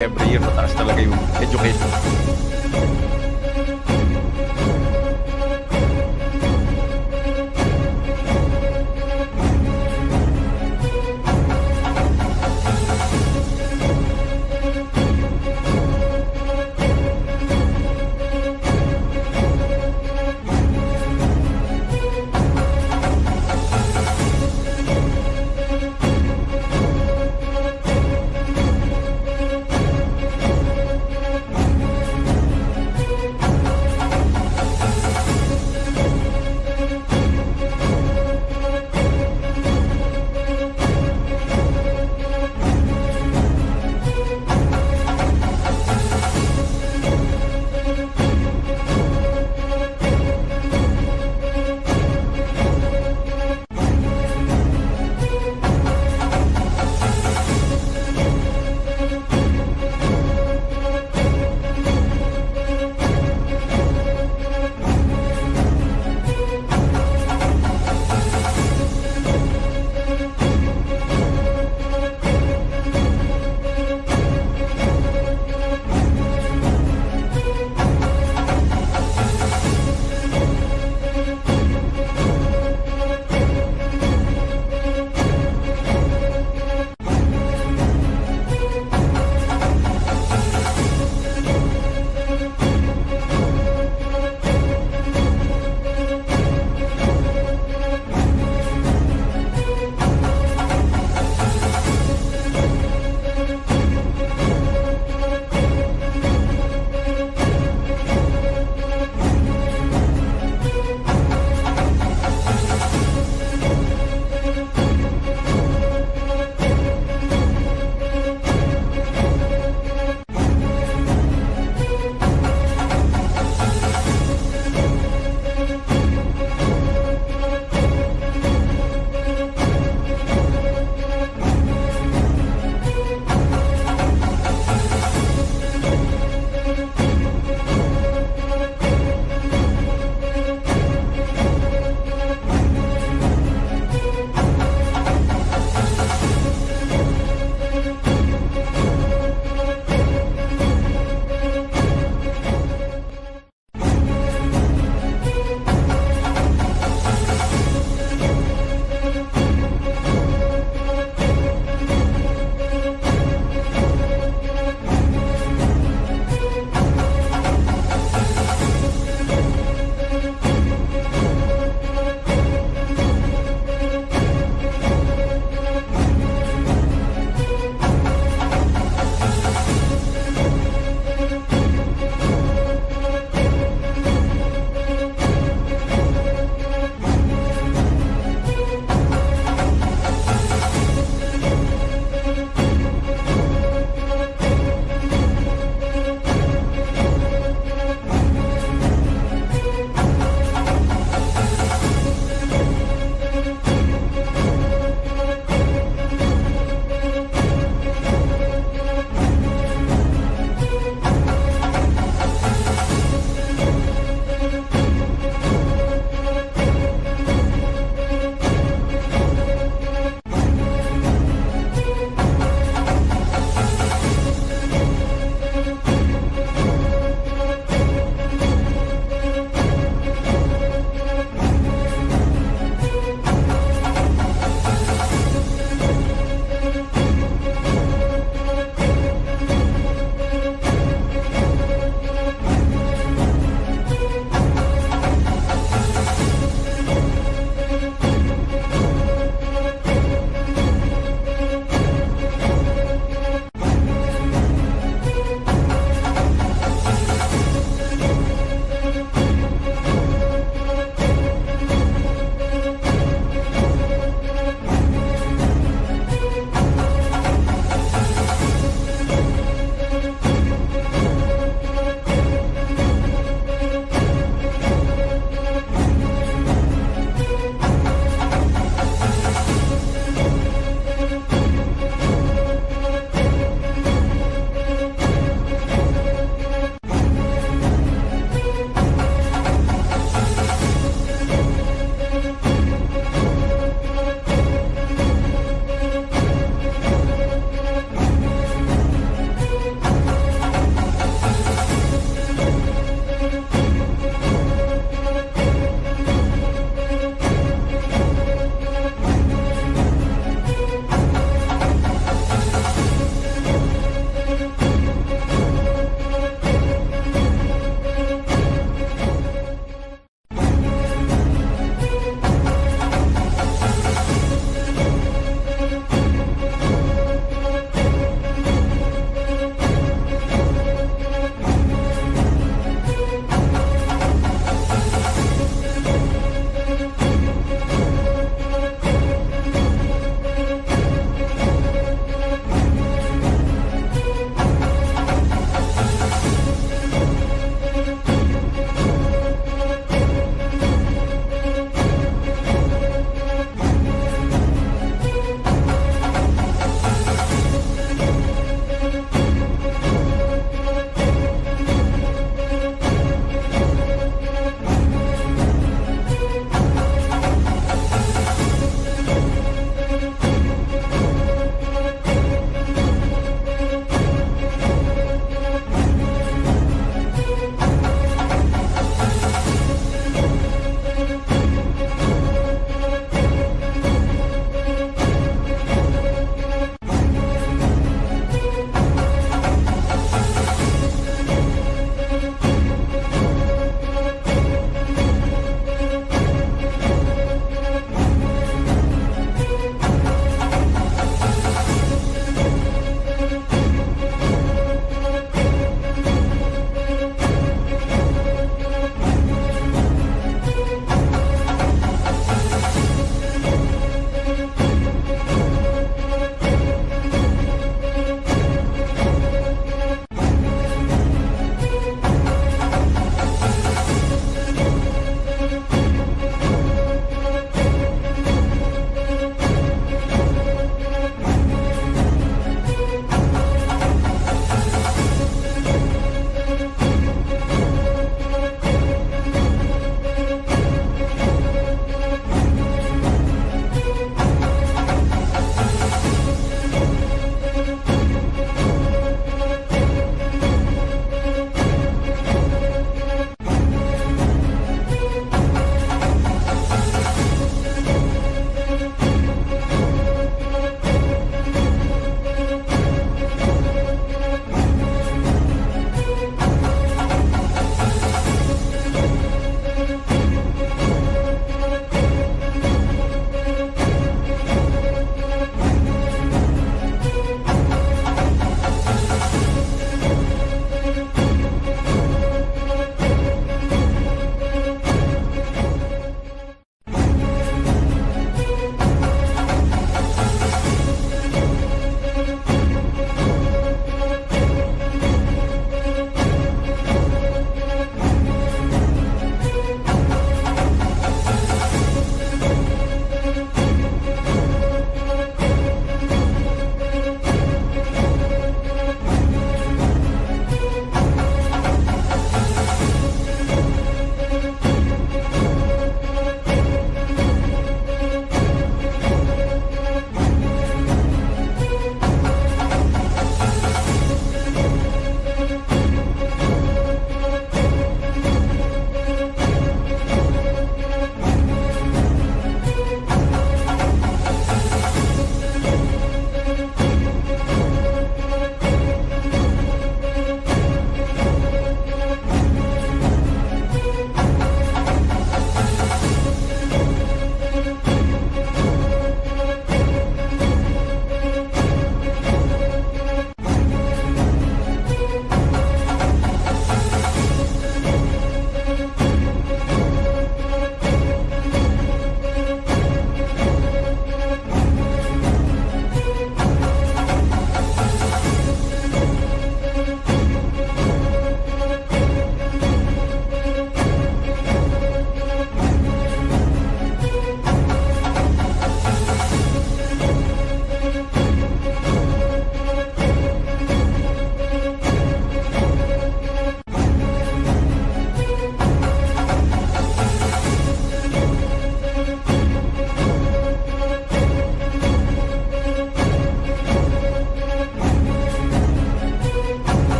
Every year mataas talaga yung education.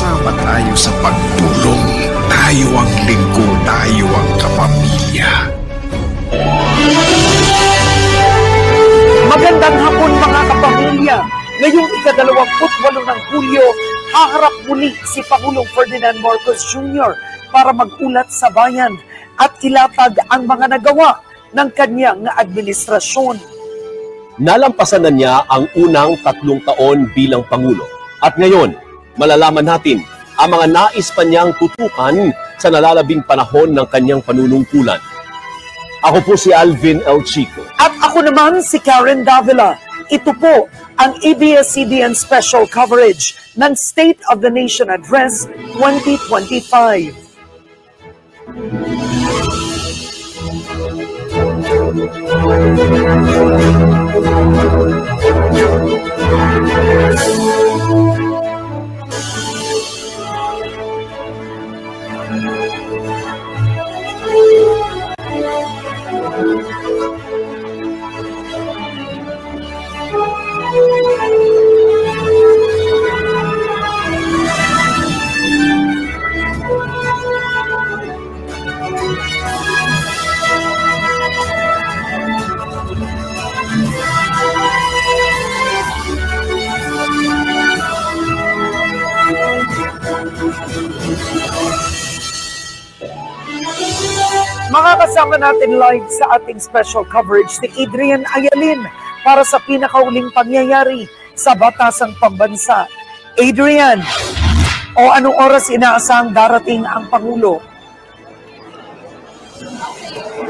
Sama-sama tayo sa pagtulong. Tayo ang lingkod, tayo ang kapamilya. Magandang hapon mga kapamilya. Ngayong ika-28 ng Hulyo, haharap muli si Pangulong Ferdinand Marcos Jr. para magulat sa bayan at ilatag ang mga nagawa ng kanyang administrasyon. Nalampasan na niya ang unang 3 taon bilang Pangulo. At ngayon, malalaman natin ang mga nais pa niyang tutukan sa nalalabing panahon ng kanyang panunungkulan. Ako po si Alvin El Chico. At ako naman si Karen Davila. Ito po ang ABS-CBN Special Coverage ng State of the Nation Address 2025. Makakasama natin live sa ating special coverage si Adrian Ayalin para sa pinakauling pangyayari sa Batasang Pambansa. Adrian, anong oras inaasahang darating ang Pangulo?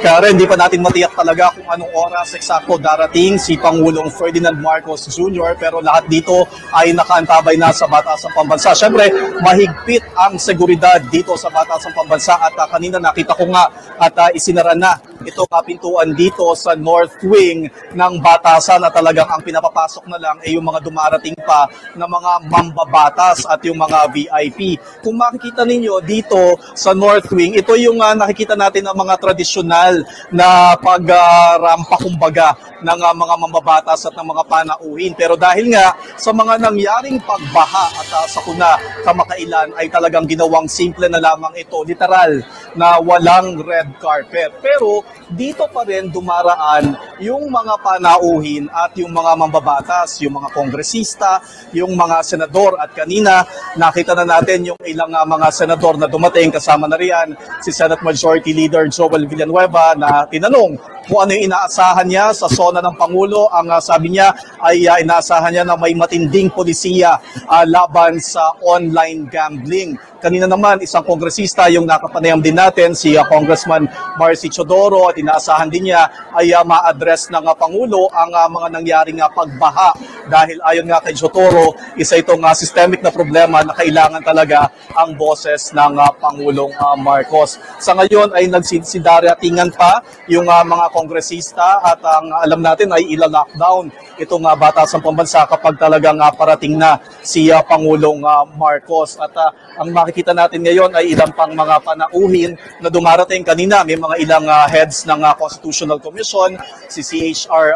Karen, hindi pa natin matiyak talaga kung anong oras eksakto darating si Pangulong Ferdinand Marcos Jr. Pero lahat dito ay nakaantabay na sa Batasang Pambansa. Siyempre, mahigpit ang seguridad dito sa Batasang Pambansa at kanina nakita ko nga at isinara na itong pintuan dito sa North Wing ng Batasan na talagang ang pinapapasok na lang ay yung mga dumarating pa na mga mambabatas at yung mga VIP. Kung makikita ninyo dito sa North Wing, ito yung nakikita natin ng mga tradisyonal na pagrampa kumbaga ng mga mambabatas at ng mga panauhin. Pero dahil nga sa mga nangyaring pagbaha at sakuna kamakailan ay talagang ginawang simple na lamang ito, literal na walang red carpet. Pero dito pa rin dumaraan yung mga panauhin at yung mga mambabatas, yung mga kongresista, yung mga senador at kanina nakita na natin yung ilang mga senador na dumating kasama na riyan si Senate Majority Leader Joel Villanueva na tinanong kung ano yung inaasahan niya sa SONA ng Pangulo. Ang sabi niya ay inaasahan niya na may matinding polisiya laban sa online gambling. Kanina naman, isang kongresista yung nakapanayam din natin, si Congressman Marcy Chodoro, at inaasahan din niya ay ma-address ng Pangulo ang mga nangyaring pagbaha. Dahil ayon nga kay Chodoro, isa itong systemic na problema na kailangan talaga ang boses ng Pangulong Marcos. Sa ngayon ay nagsidaratingan pa yung mga kongresista at ang alam natin ay ila-lockdown itong Batasang Pambansa kapag talagang parating na si Pangulong Marcos. At ang makikita natin ngayon ay ilang pang mga panauhin na dumarating kanina. May mga ilang heads ng Constitutional Commission, si CHR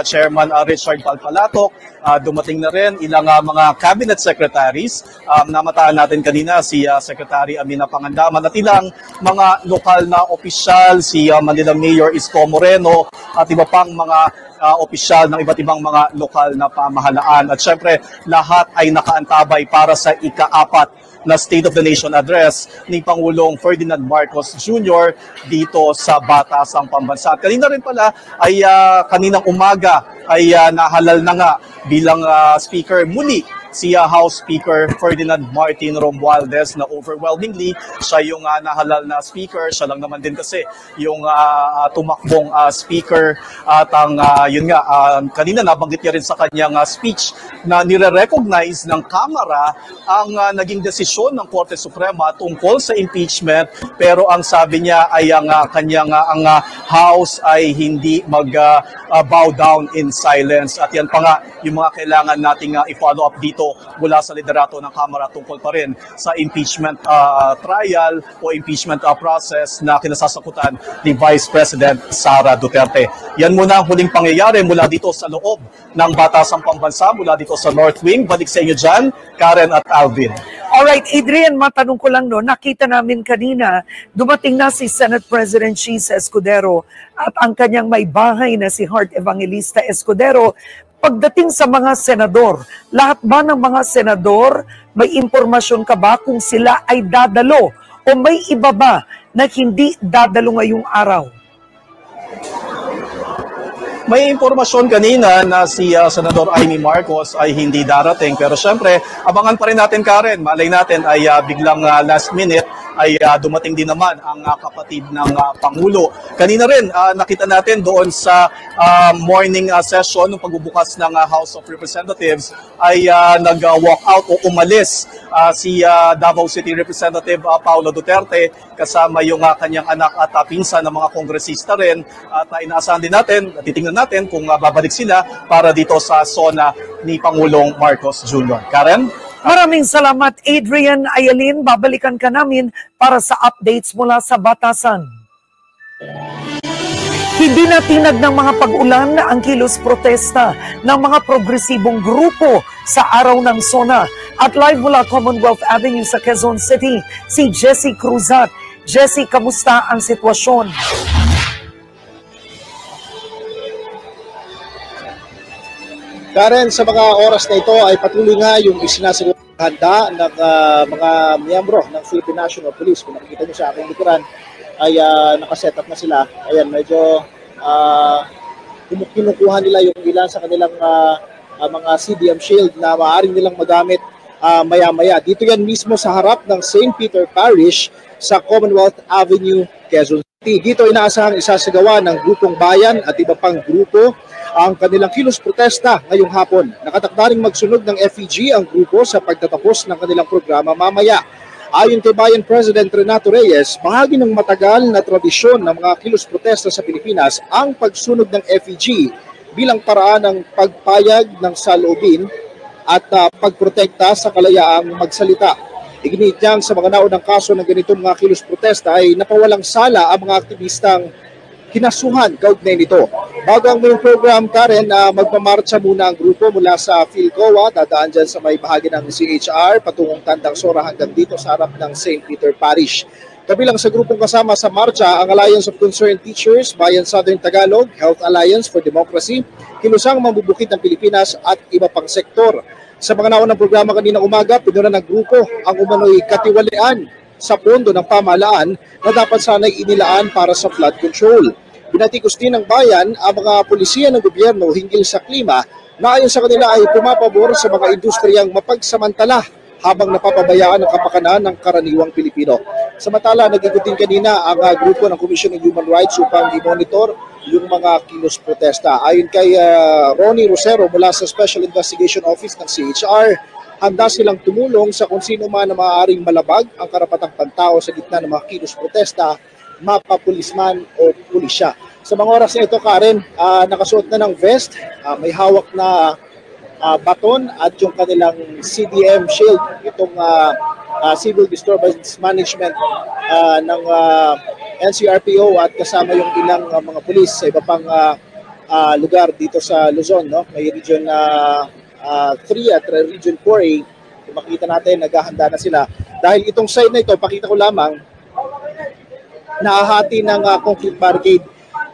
Chairman Richard Palpalatok, dumating na rin ilang mga cabinet secretaries. Namataan natin kanina si Secretary Amina Pangandaman at ilang mga lokal na opisyal, si Manila Mayor Isko Moreno at iba pang mga opisyal ng iba't ibang mga lokal na pamahalaan. At syempre, lahat ay nakaantabay para sa ika-4 na State of the Nation Address ni Pangulong Ferdinand Marcos Jr. dito sa Batasang Pambansa. At kanina rin pala ay kaninang umaga ay nahalal na nga bilang speaker muli si House Speaker Ferdinand Martin Romualdez na overwhelmingly siya yung nahalal na speaker. Siya lang naman din kasi yung tumakbong speaker at ang yun nga kanina nabanggit niya rin sa kanyang speech na nire-recognize ng Kamara ang naging desisyon ng Korte Suprema tungkol sa impeachment, pero ang sabi niya ay ang kanyang House ay hindi bow down in silence. At yan pa nga yung mga kailangan nating i-follow up dito mula sa liderato ng Kamara tungkol pa rin sa impeachment trial o impeachment process na kinasasakutan ni Vice President Sara Duterte. Yan muna ang huling pangyayari mula dito sa loob ng Batasang Pambansa, mula dito sa North Wing. Balik sa inyo dyan, Karen at Alvin. Alright, Adrian, matanong ko lang no, nakita namin kanina, dumating na si Senate President Cheese Escudero at ang kanyang may bahay na si Heart Evangelista Escudero. Pagdating sa mga senador, lahat ba ng mga senador, may impormasyon ka ba kung sila ay dadalo o may iba ba na hindi dadalo ngayong araw? May impormasyon kanina na si Senador Amy Marcos ay hindi darating. Pero syempre, abangan pa rin natin, Karen. Malay natin ay biglang last minute ay dumating din naman ang kapatid ng Pangulo. Kanina rin, nakita natin doon sa morning session ng pagbubukas ng House of Representatives ay nag-walk out o umalis si Davao City Representative Paulo Duterte kasama yung kanyang anak at pinsan ng mga kongresista rin. At inaasahan din natin, titingnan natin kung babalik sila para dito sa zona ni Pangulong Marcos Jr. Karen? Maraming salamat, Adrian Ayalin. Babalikan ka namin para sa updates mula sa Batasan. Hindi natinag ng mga pag-ulan ang kilos protesta ng mga progresibong grupo sa araw ng SONA. At live mula Commonwealth Avenue sa Quezon City, si Jessie Cruzat. Jessie, kamusta ang sitwasyon? Karen, sa mga oras na ito ay patuloy nga yung isinasagawa handa ng mga miyembro ng Philippine National Police. Kung nakikita nyo sa aking likuran, ay nakaset up na sila. Ayan, medyo kinukuha nila yung ilan sa kanilang mga CDM shield na maaaring nilang magamit maya-maya. Dito yan mismo sa harap ng St. Peter Parish sa Commonwealth Avenue, Quezon City. Dito inaasahang isasagawa ng grupong bayan at iba pang grupo ang kanilang kilos protesta ngayong hapon. Nakatakdaring magsunog ng FEG ang grupo sa pagtatapos ng kanilang programa mamaya. Ayon kay Bayan President Renato Reyes, bahagi ng matagal na tradisyon ng mga kilos protesta sa Pilipinas ang pagsunog ng FEG bilang paraan ng pagpayag ng saloobin at pagprotekta sa kalayaang magsalita. Iginit niyang sa mga naunang kaso ng ganitong mga kilos protesta ay napawalang sala ang mga aktivistang kinasuhan kaugnay nito. Bago ang main program, Karen, magmamarcha muna ang grupo mula sa PhilCoa, dadaan dyan sa may bahagi ng CHR, patungong Tandang Sora hanggang dito sa harap ng St. Peter Parish. Kabilang sa grupong kasama sa marcha, ang Alliance of Concerned Teachers, Bayan Southern Tagalog, Health Alliance for Democracy, Kilusang Mambubukid ng Pilipinas at iba pang sektor. Sa mga naunang programa kanina umaga, pinunan ng grupo ang umano'y katiwalian sa pondo ng pamahalaan na dapat sana'y inilaan para sa flood control. Binatikos din ng bayan ang mga pulisiya ng gobyerno hinggil sa klima na ayon sa kanila ay pumapabor sa mga industriyang mapagsamantala habang napapabayaan ang kapakanan ng karaniwang Pilipino. Samantala, nag-igutin kanina ang grupo ng Commission on Human Rights upang i-monitor yung mga kilos protesta. Ayon kay Ronnie Rosero mula sa Special Investigation Office ng CHR, handa silang tumulong sa kung sino man na maaaring malabag ang karapatang pantao sa gitna ng mga kilos protesta, mapapulisman o pulisya. Sa mga oras na ito, Karen, nakasuot na ng vest, may hawak na baton at yung kanilang CDM shield, itong Civil Disturbance Management ng NCRPO at kasama yung ilang mga pulis sa iba pang lugar dito sa Luzon. No? May Region 3 at Region 4A, kung makita natin, naghahanda na sila. Dahil itong side na ito, pakita ko lamang, nahahati ng concrete barricade.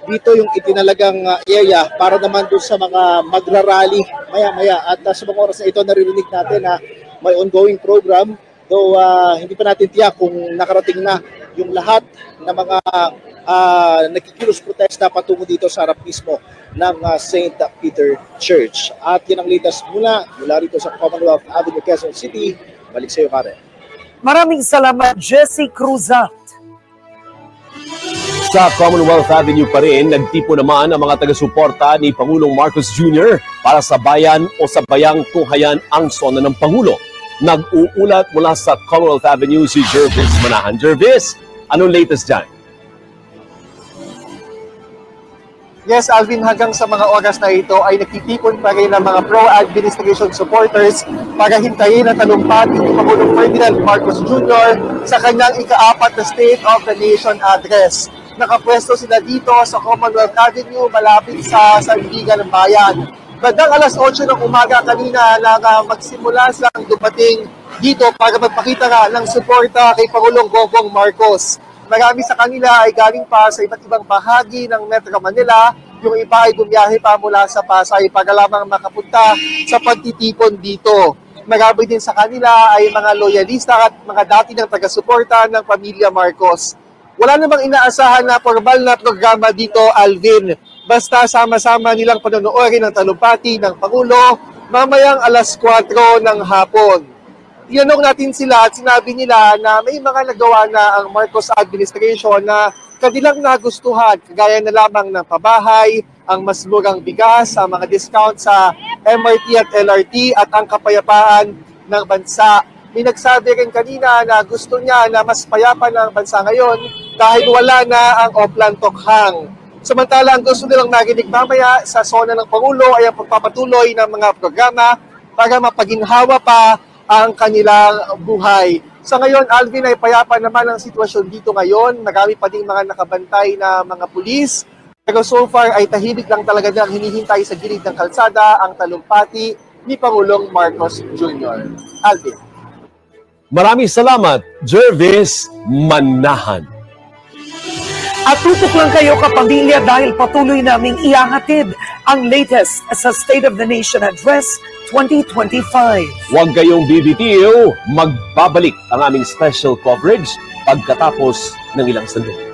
Dito yung itinalagang area para naman doon sa mga magrarally maya-maya. At sa mga oras na ito, naririnig natin na may ongoing program. Though hindi pa natin tiyak kung nakarating na yung lahat ng mga nakikilos protesta patungo dito sa harap mismo ng St. Peter Church. At yan ang latest mula rito sa Commonwealth Avenue, Quezon City. Balik sa iyo, Karen. Maraming salamat, Jessie Cruzat. Sa Commonwealth Avenue pa rin, nagtipo naman ang mga taga-suporta ni Pangulong Marcos Jr. para sa bayan o sa bayang tunghayan ang SONA ng Pangulo. Nag-uulat mula sa Commonwealth Avenue si Jervis Manahan. Jervis, anong latest dyan? Yes, Alvin, hanggang sa mga oras na ito ay nagtitipon pa rin ang mga pro-administration supporters para hintayin ang talumpati ni Pangulong Ferdinand Marcos Jr. sa kanyang ika-4 na State of the Nation address. Nakapwesto sila dito sa Commonwealth Avenue malapit sa Sandigan ng Bayan. Bandang alas 8 ng umaga kanina lang magsimula silang dumating dito para magpakita nga ng suporta kay Pangulong Bongbong Marcos. Marami sa kanila ay galing pa sa iba't ibang bahagi ng Metro Manila. Yung iba ay bumiyahe pa mula sa Pasay para lamang makapunta sa pagtitipon dito. Marami din sa kanila ay mga loyalista at mga dati ng taga-suporta ng pamilya Marcos. Wala namang inaasahan na formal na programa dito, Alvin. Basta sama-sama nilang panonoodin ng talumpati ng Pangulo mamayang alas 4 ng hapon. Tinanong natin sila at sinabi nila na may mga nagawa na ang Marcos administration na kanilang nagustuhan, kagaya na lamang ng pabahay, ang mas murang bigas, ang mga discount sa MRT at LRT at ang kapayapaan ng bansa. May nagsabi rin kanina na gusto niya na mas payapa ng bansa ngayon dahil wala na ang Oplan Tokhang. Samantala, ang gusto nilang narinig mamaya sa zona ng Pangulo ay ang pagpapatuloy ng mga programa para mapaginhawa pa ang kanilang buhay. Sa ngayon, Alvin, ay payapa naman ang sitwasyon dito ngayon. Marami pa ding mga nakabantay na mga pulis. Pero so far ay tahimik lang talaga na hinihintay sa gilid ng kalsada ang talumpati ni Pangulong Marcos Jr. Alvin. Maraming salamat, Jervis Manahan. At tutok lang kayo kapamilya dahil patuloy naming ihahatid ang latest sa State of the Nation Address 2025. Huwag kayong bibitiw, magbabalik ang aming special coverage pagkatapos ng ilang sandali.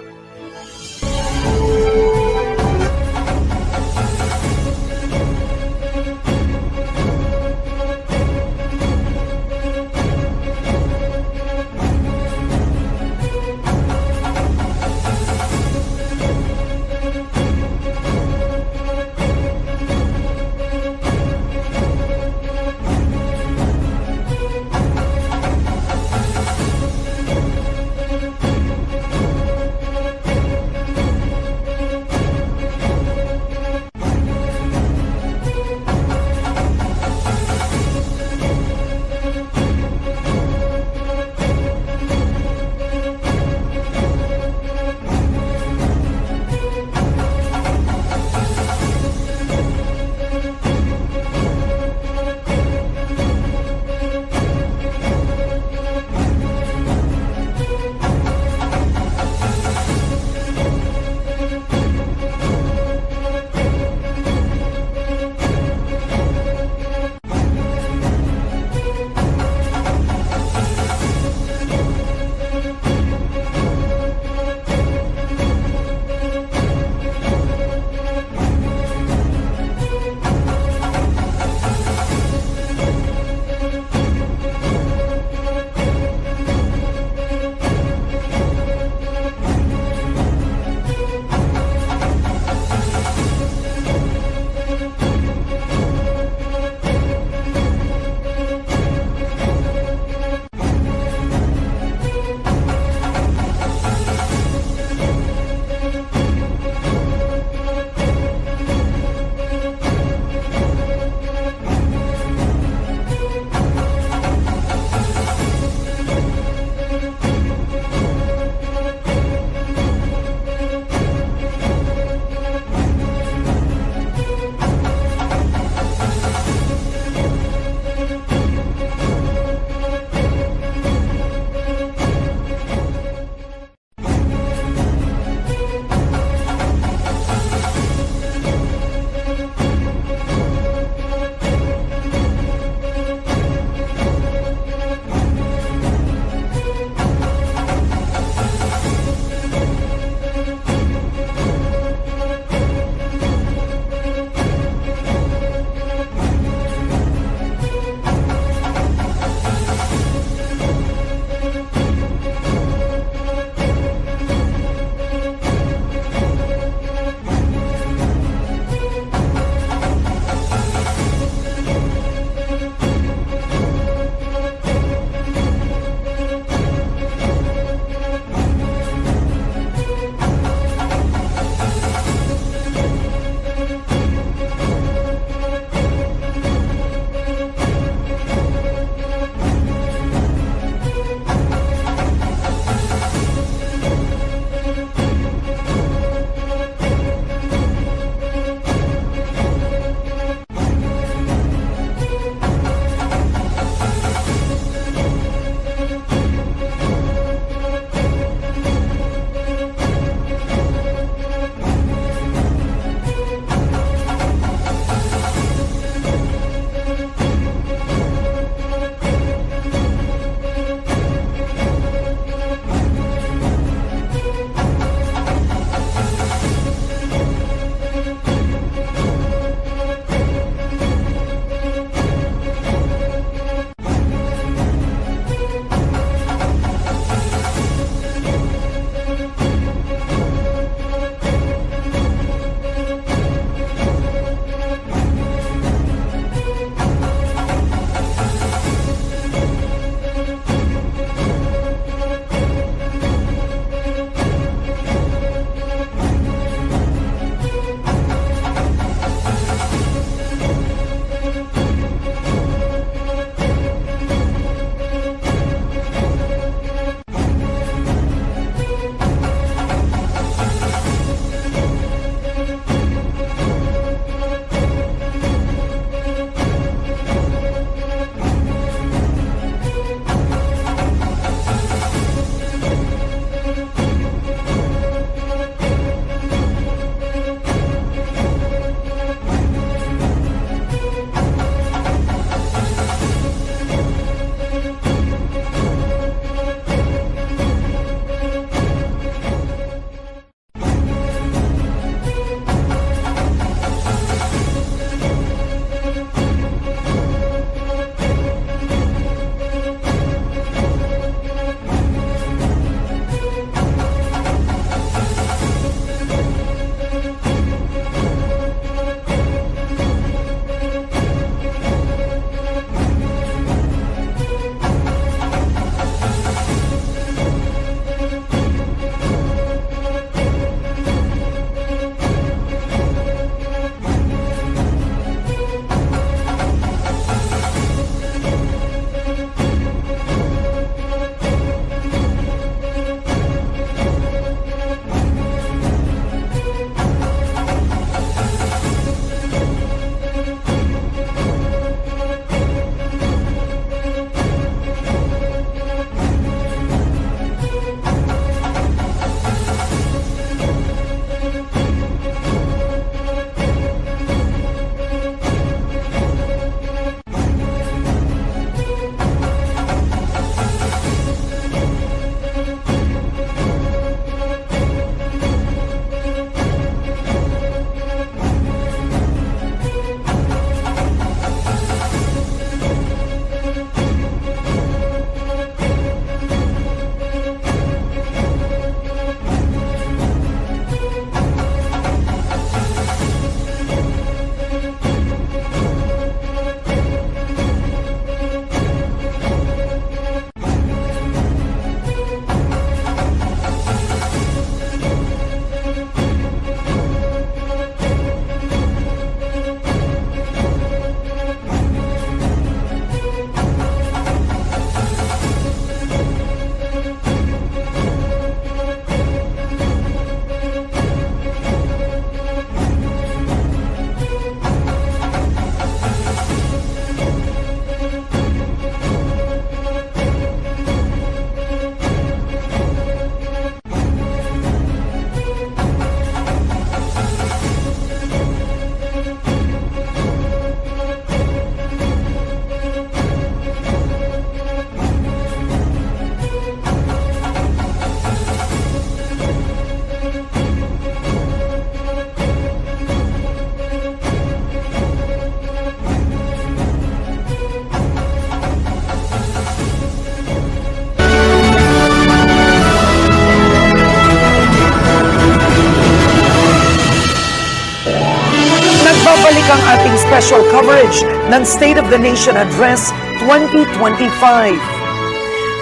ating special coverage ng State of the Nation Address 2025.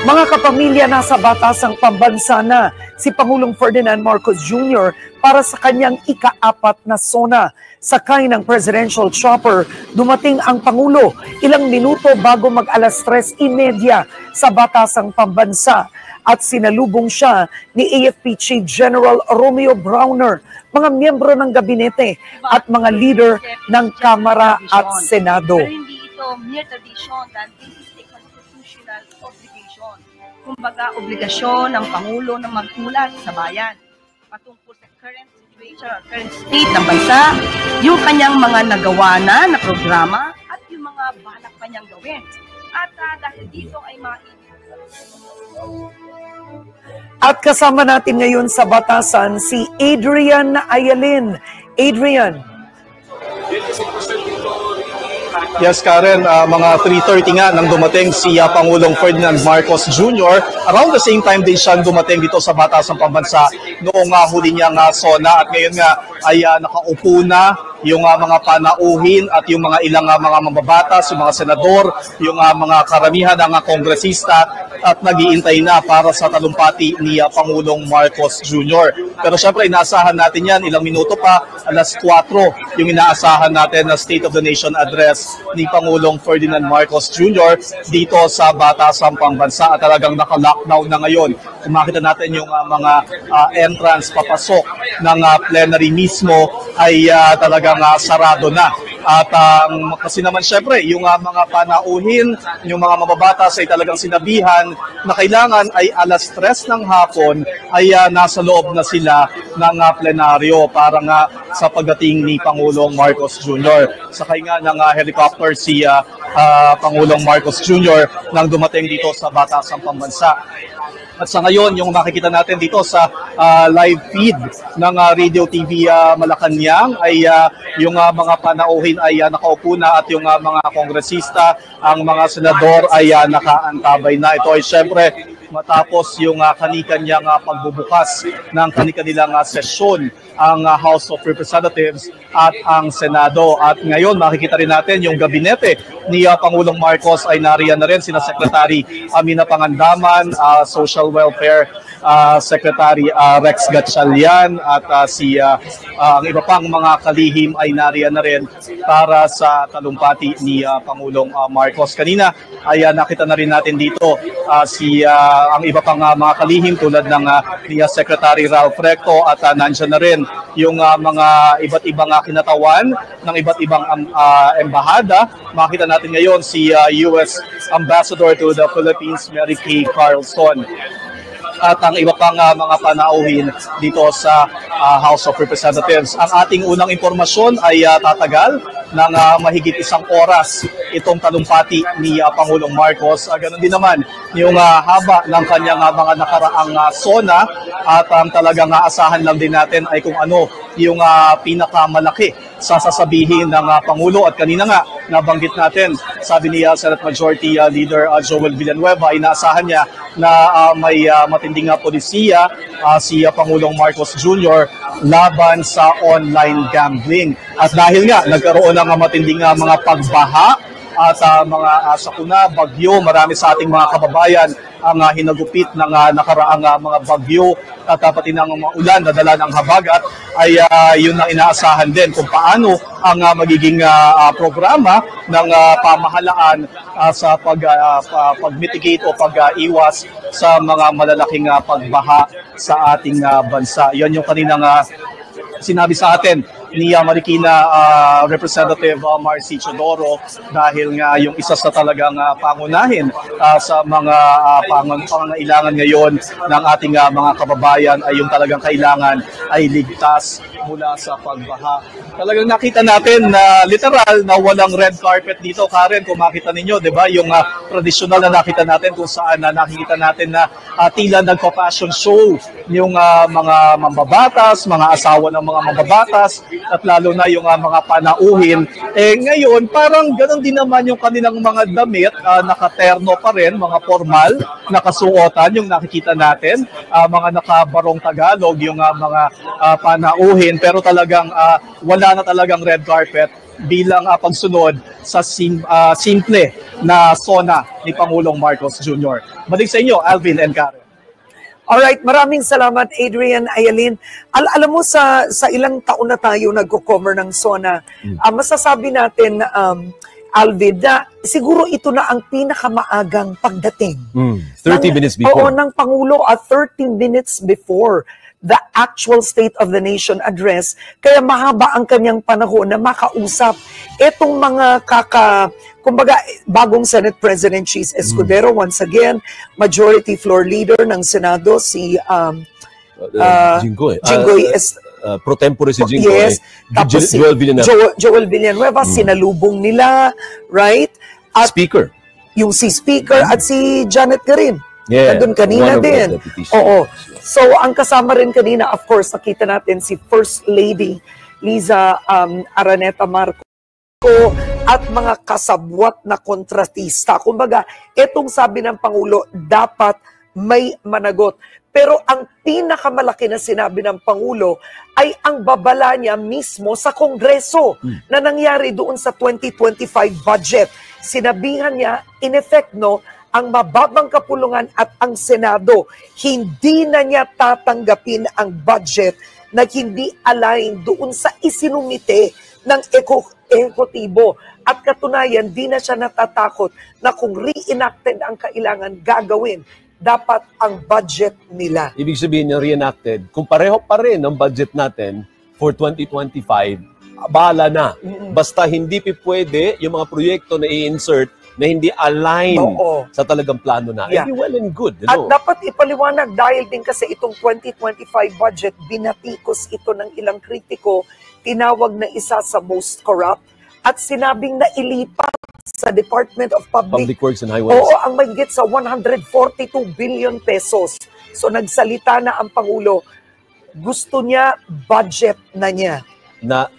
Mga kapamilya, nasa batasang pambansa na si Pangulong Ferdinand Marcos Jr. para sa kanyang ika-4 na SONA. Sakay ng presidential chopper, dumating ang Pangulo ilang minuto bago mag-alas 3:30 sa batasang pambansa at sinalubong siya ni AFP Chief General Romeo Browner, mga miyembro ng gabinete at mga leader ng Kamara at Senado. Pero hindi ito mere tradition dahil this is a constitutional obligation. Kumbaga, obligasyon ng Pangulo na magmulat sa bayan patungkol sa current situation, current state ng bansa, yung kanyang mga nagawa na programa at yung mga balak pa niyang gawin. At dahil dito ay At kasama natin ngayon sa batasan si Adrian Ayalin. Adrian. Yes, Karen, mga 3:30 nga nang dumating si Pangulong Ferdinand Marcos Jr. Around the same time din siya dumating dito sa Batasang Pambansa noong huli niyang SONA at ngayon nga ay nakaupo na yung mga panauhin at yung mga ilang mga mababatas, yung mga senador, yung mga karamihan ng kongresista at nag-iintay na para sa talumpati ni Pangulong Marcos Jr. Pero syempre, inaasahan natin yan, ilang minuto pa, alas 4, yung inaasahan natin na State of the Nation Address ni Pangulong Ferdinand Marcos Jr. dito sa Batasang Pambansa at talagang naka-lockdown na ngayon. Kung makita natin yung mga entrance, papasok ng plenary mismo ay talagang sarado na. At kasi naman syempre, yung mga panauhin, yung mga mababatas ay talagang sinabihan na kailangan ay alas 3 ng hapon ay nasa loob na sila ng plenaryo para nga sa pagdating ni Pangulong Marcos Jr. Sakay nga ng helicopter si Pangulong Marcos Jr. nang dumating dito sa Batasang Pambansa. At sa ngayon, yung makikita natin dito sa live feed ng Radio TV Malacanang ay yung mga panauhin ay nakaupo na at yung mga kongresista, ang mga senador ay nakaantabay na. Ito ay syempre matapos yung kani-kanyang pagbubukas ng kani-kanilang sesyon ang House of Representatives at ang Senado. At ngayon makikita rin natin yung gabinete ni Pangulong Marcos ay nariyan na rin sina Secretary Amina Pangandaman, Social Welfare Secretary Rex Gatchalian at ang iba pang mga kalihim ay nariyan na rin para sa talumpati ni Pangulong Marcos. Kanina ay nakita na rin natin dito ang iba pang mga kalihim tulad ng ni Secretary Ralph Recto at nandiyan na rin yung mga iba't ibang kinatawan ng iba't ibang embahada. Makita natin ngayon si US Ambassador to the Philippines, Mary Kay Carlson. At ang iba pang mga panauhin dito sa House of Representatives. Ang ating unang impormasyon ay tatagal ng mahigit 1 oras itong talumpati ni Pangulong Marcos. Ganun din naman yung haba ng kanyang mga nakaraang SONA at talagang asahan lang din natin ay kung ano yung pinakamalaki sa sasabihin ng Pangulo. At kanina nga nabanggit natin, sabi ni Senate Majority Leader Joel Villanueva, inaasahan niya na may matinding polisiya si Pangulong Marcos Jr. laban sa online gambling. At dahil nga nagkaroon ng matinding mga pagbaha at mga sakuna, bagyo, marami sa ating mga kababayan ang hinagupit ng nakaraang mga bagyo at pati ng mga ulan na dala ng habagat ay yun ang inaasahan din kung paano ang magiging programa ng pamahalaan sa pag-mitigate o pag-iwas sa mga malalaking pagbaha sa ating bansa. Yan yung kaninang sinabi sa atin ni Marikina Representative Marcy Chodoro dahil nga yung isa sa talagang pangunahin sa mga pangangailangan ngayon ng ating mga kababayan ay yung talagang kailangan ay ligtas mula sa pagbaha. Talagang nakita natin na literal na walang red carpet dito, Karen, kung makita ninyo, 'di ba? Yung traditional na nakita natin kung saan nakikita natin na tila nagpa-fashion show yung mga mambabatas, mga asawa ng mga mambabatas at lalo na yung mga panauhin. Ngayon, parang ganoon din naman yung kanilang mga damit, nakaterno pa rin, mga formal, nakasuotan, yung nakikita natin, mga nakabarong Tagalog, yung mga panauhin, pero talagang wala na talagang red carpet bilang pagsunod sa simple na SONA ni Pangulong Marcos Jr. Balik sa inyo, Alvin and Karen. Alright, maraming salamat Adrian, Ayalin. Alam mo sa ilang taon na tayo nagko-cover ng SONA, masasabi natin Alvin, na siguro ito na ang pinakamaagang pagdating. 30 minutes before. Oo, ng Pangulo at 30 minutes before the actual State of the Nation address. Kaya mahaba ang kanyang panahon na makausap itong mga kumbaga, bagong Senate President Cheese Escudero, once again, Majority Floor Leader ng Senado, si Jinggoy. Pro tempore si Jinggoy. Yes. Tapos si Joel Villanueva, sinalubong nila, right? At Speaker. Yung si Speaker at si Janet Garin. Yeah, nandun kanina one of din. the deputies. Oo. So, ang kasama rin kanina, of course, nakita natin si First Lady Liza Araneta Marco at mga kasabwat na kontratista. Kumbaga, itong sabi ng Pangulo, dapat may managot. Pero ang pinakamalaki na sinabi ng Pangulo ay ang babala niya mismo sa Kongreso na nangyari doon sa 2025 budget. Sinabihan niya, in effect, no, ang mababang kapulungan at ang Senado, hindi na niya tatanggapin ang budget na hindi align doon sa isinumite ng ekotibo. At katunayan, di na siya natatakot na kung re-enacted ang kailangan gagawin, dapat ang budget nila. Ibig sabihin niya reenacted, kung pareho pa rin ang budget natin for 2025, bahala na. Basta hindi pwede yung mga proyekto na i-insert na hindi align sa talagang plano na. Yeah. Well and good. At dapat ipaliwanag dahil din kasi itong 2025 budget, binatikos ito ng ilang kritiko, tinawag na isa sa most corrupt at sinabing na ilipat sa Department of Public Works and Highways. Oo, ang mahigit sa 142 billion pesos. So nagsalita na ang Pangulo, gusto niya, budget na niya.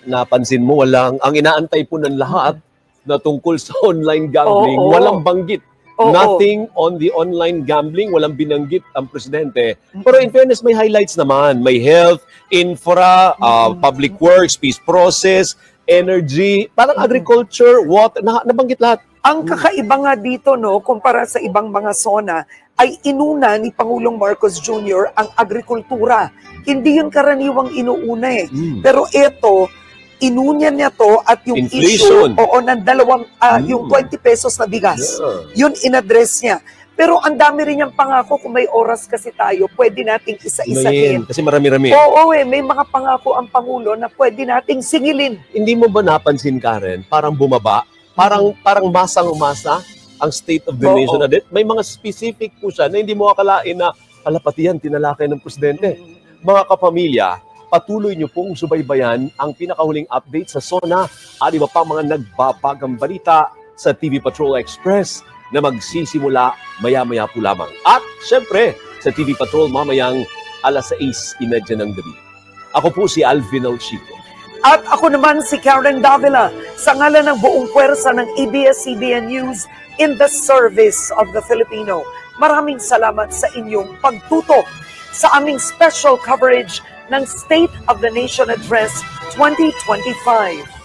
Napansin mo, ang inaantay po ng lahat na tungkol sa online gambling, walang banggit. Nothing on the online gambling, walang binanggit ang presidente. Pero in fairness, may highlights naman. May health, infra, public works, peace process, energy, parang agriculture, water, nabanggit lahat. Ang kakaiba nga dito, no, kumpara sa ibang mga SONA, ay inuna ni Pangulong Marcos Jr. ang agrikultura. Hindi yun karaniwang inuuna eh. Pero ito, inunya niya to at yung inflation. Issue, ng yung 20 pesos na bigas. Yun in-address niya. Pero ang dami rin niyang pangako, kung may oras kasi tayo, pwede nating isa-isahin. Kasi marami-rami. Oo, may mga pangako ang Pangulo na pwede nating singilin. Hindi mo ba napansin, Karen, parang bumaba? Parang masang-masa ang State of the Nation na din. May mga specific po siya na hindi mo akalain na pati yan, tinalakay ng presidente. Mga kapamilya, patuloy niyo pong subaybayan ang pinakahuling update sa SONA at iba pa mga nagbabagang balita sa TV Patrol Express na magsisimula maya-maya po lamang. At syempre, sa TV Patrol mamayang 6:30 ng gabi. Ako po si Alvin Alchico. At ako naman si Karen Davila sa ngalan ng buong puwersa ng ABS-CBN News in the service of the Filipino. Maraming salamat sa inyong pagtutok sa aming special coverage ng State of the Nation Address 2025.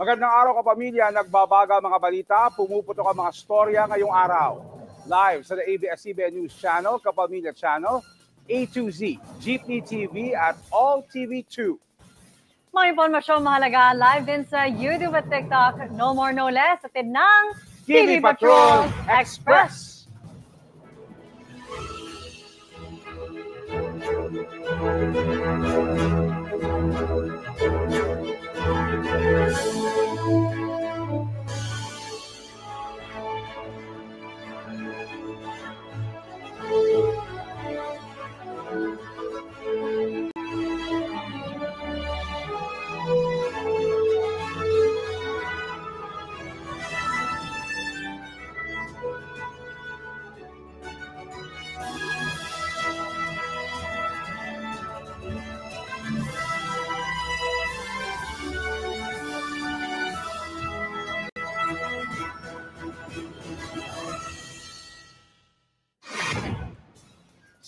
Magandang araw kapamilya, nagbabaga mga balita, pumuputok ang mga storya ngayong araw. Live sa ABS-CBN News Channel, Kapamilya Channel, A2Z, Jeepney TV at All TV2. Mga impormasyong mahalaga live din sa YouTube at TikTok. No more, no less. Atin ng TV Patrol Express.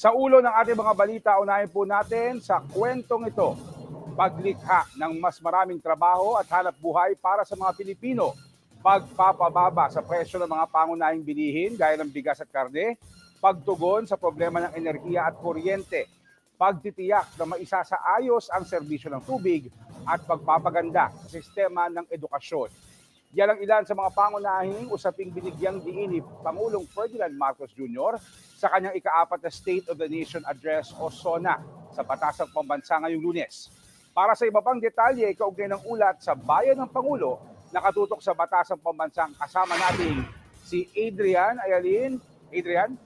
Sa ulo ng ating mga balita, unahin po natin sa kwentong ito. Paglikha ng mas maraming trabaho at hanap buhay para sa mga Pilipino. Pagpapababa sa presyo ng mga pangunahing bilihin gaya ng bigas at karne. Pagtugon sa problema ng enerhiya at kuryente. Pagtitiyak na maisasaayos ang serbisyo ng tubig at pagpapaganda sa sistema ng edukasyon. Yan ang ilan sa mga pangunahing usaping binigyang diin ni Pangulong Ferdinand Marcos Jr. sa kanyang ika-4 na State of the Nation Address o SONA sa Batasang Pambansa ngayong Lunes. Para sa iba pang detalye, kaugnay ng ulat sa Bayan ng Pangulo, nakatutok sa Batasang Pambansang kasama natin si Adrian Ayalin. Adrian?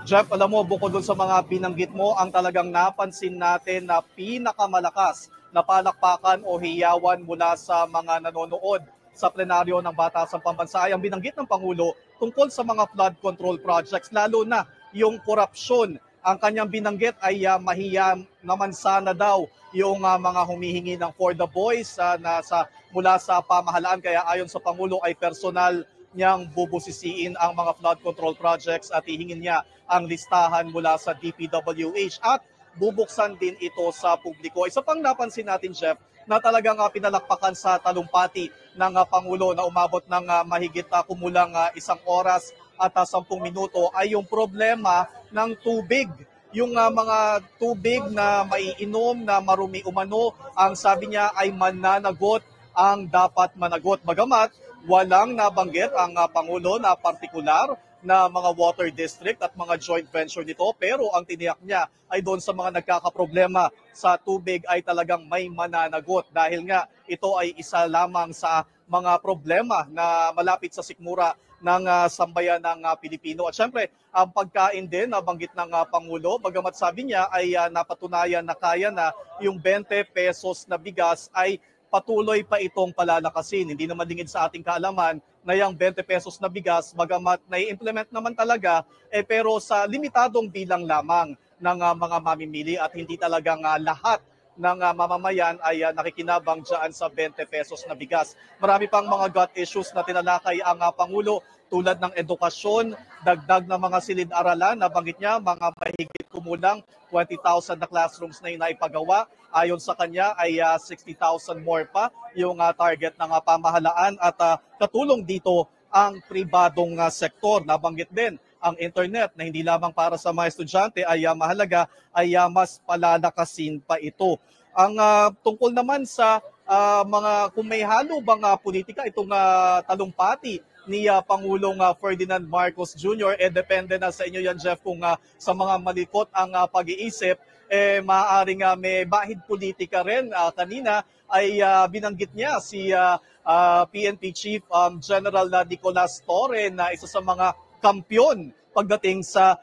Jeff, alam mo, bukod dun sa mga binanggit mo, ang talagang napansin natin na pinakamalakas na palakpakan o hiyawan mula sa mga nanonood sa plenaryo ng Batasang Pambansa ay ang binanggit ng Pangulo tungkol sa mga flood control projects, lalo na yung korupsyon. Ang kanyang binanggit ay mahiya naman sana daw yung mga humihingi ng for the boys mula sa pamahalaan. Kaya ayon sa Pangulo ay personal niyang bubusisiin ang mga flood control projects at hihingin niya ang listahan mula sa DPWH at bubuksan din ito sa publiko. Isa pang napansin natin, Jeff, na talagang pinalakpakan sa talumpati ng Pangulo na umabot ng mahigit kumulang 1 oras at 10 minuto ay yung problema ng tubig. Yung mga tubig na maiinom na marumi umano, ang sabi niya ay mananagot ang dapat managot. Bagamat walang nabanggit ang Pangulo na partikular na mga water district at mga joint venture nito, pero ang tiniyak niya ay doon sa mga nagkakaproblema sa tubig ay talagang may mananagot dahil nga ito ay isa lamang sa mga problema na malapit sa sikmura ng sambayan ng Pilipino. At syempre, ang pagkain din nabanggit ng Pangulo, bagamat sabi niya ay napatunayan na kaya na yung 20 pesos na bigas ay patuloy pa itong palalakasin. Hindi naman lingid sa ating kaalaman na yung 20 pesos na bigas, bagamat na-implement naman talaga, pero sa limitadong bilang lamang ng mga mamimili at hindi talagang lahat ng mamamayan ay nakikinabang dyan sa 20 pesos na bigas. Marami pang mga gut issues na tinalakay ang Pangulo tulad ng edukasyon, dagdag na mga silid-aralan, nabanggit niya mga mahigit kumulang 20,000 na classrooms na inaipagawa. Ayon sa kanya ay 60,000 more pa yung target ng pamahalaan at katulong dito ang pribadong sektor. Nabanggit din ang internet na hindi lamang para sa mga estudyante ay mahalaga, ay mas palalakasin pa ito. Ang tungkol naman sa mga kung may halo bang politika itong talumpati ni Pangulong Ferdinand Marcos Jr., depende na sa inyo yan, Jeff, kung sa mga malikot ang pag-iisip, maaaring may bahid politika rin. Kanina ay binanggit niya si PNP Chief General Nicolas Torre na isa sa mga kampyon pagdating sa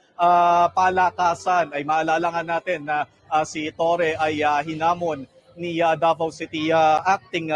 palakasan. Ay maalala nga natin na si Torre ay hinamon ni Davao City acting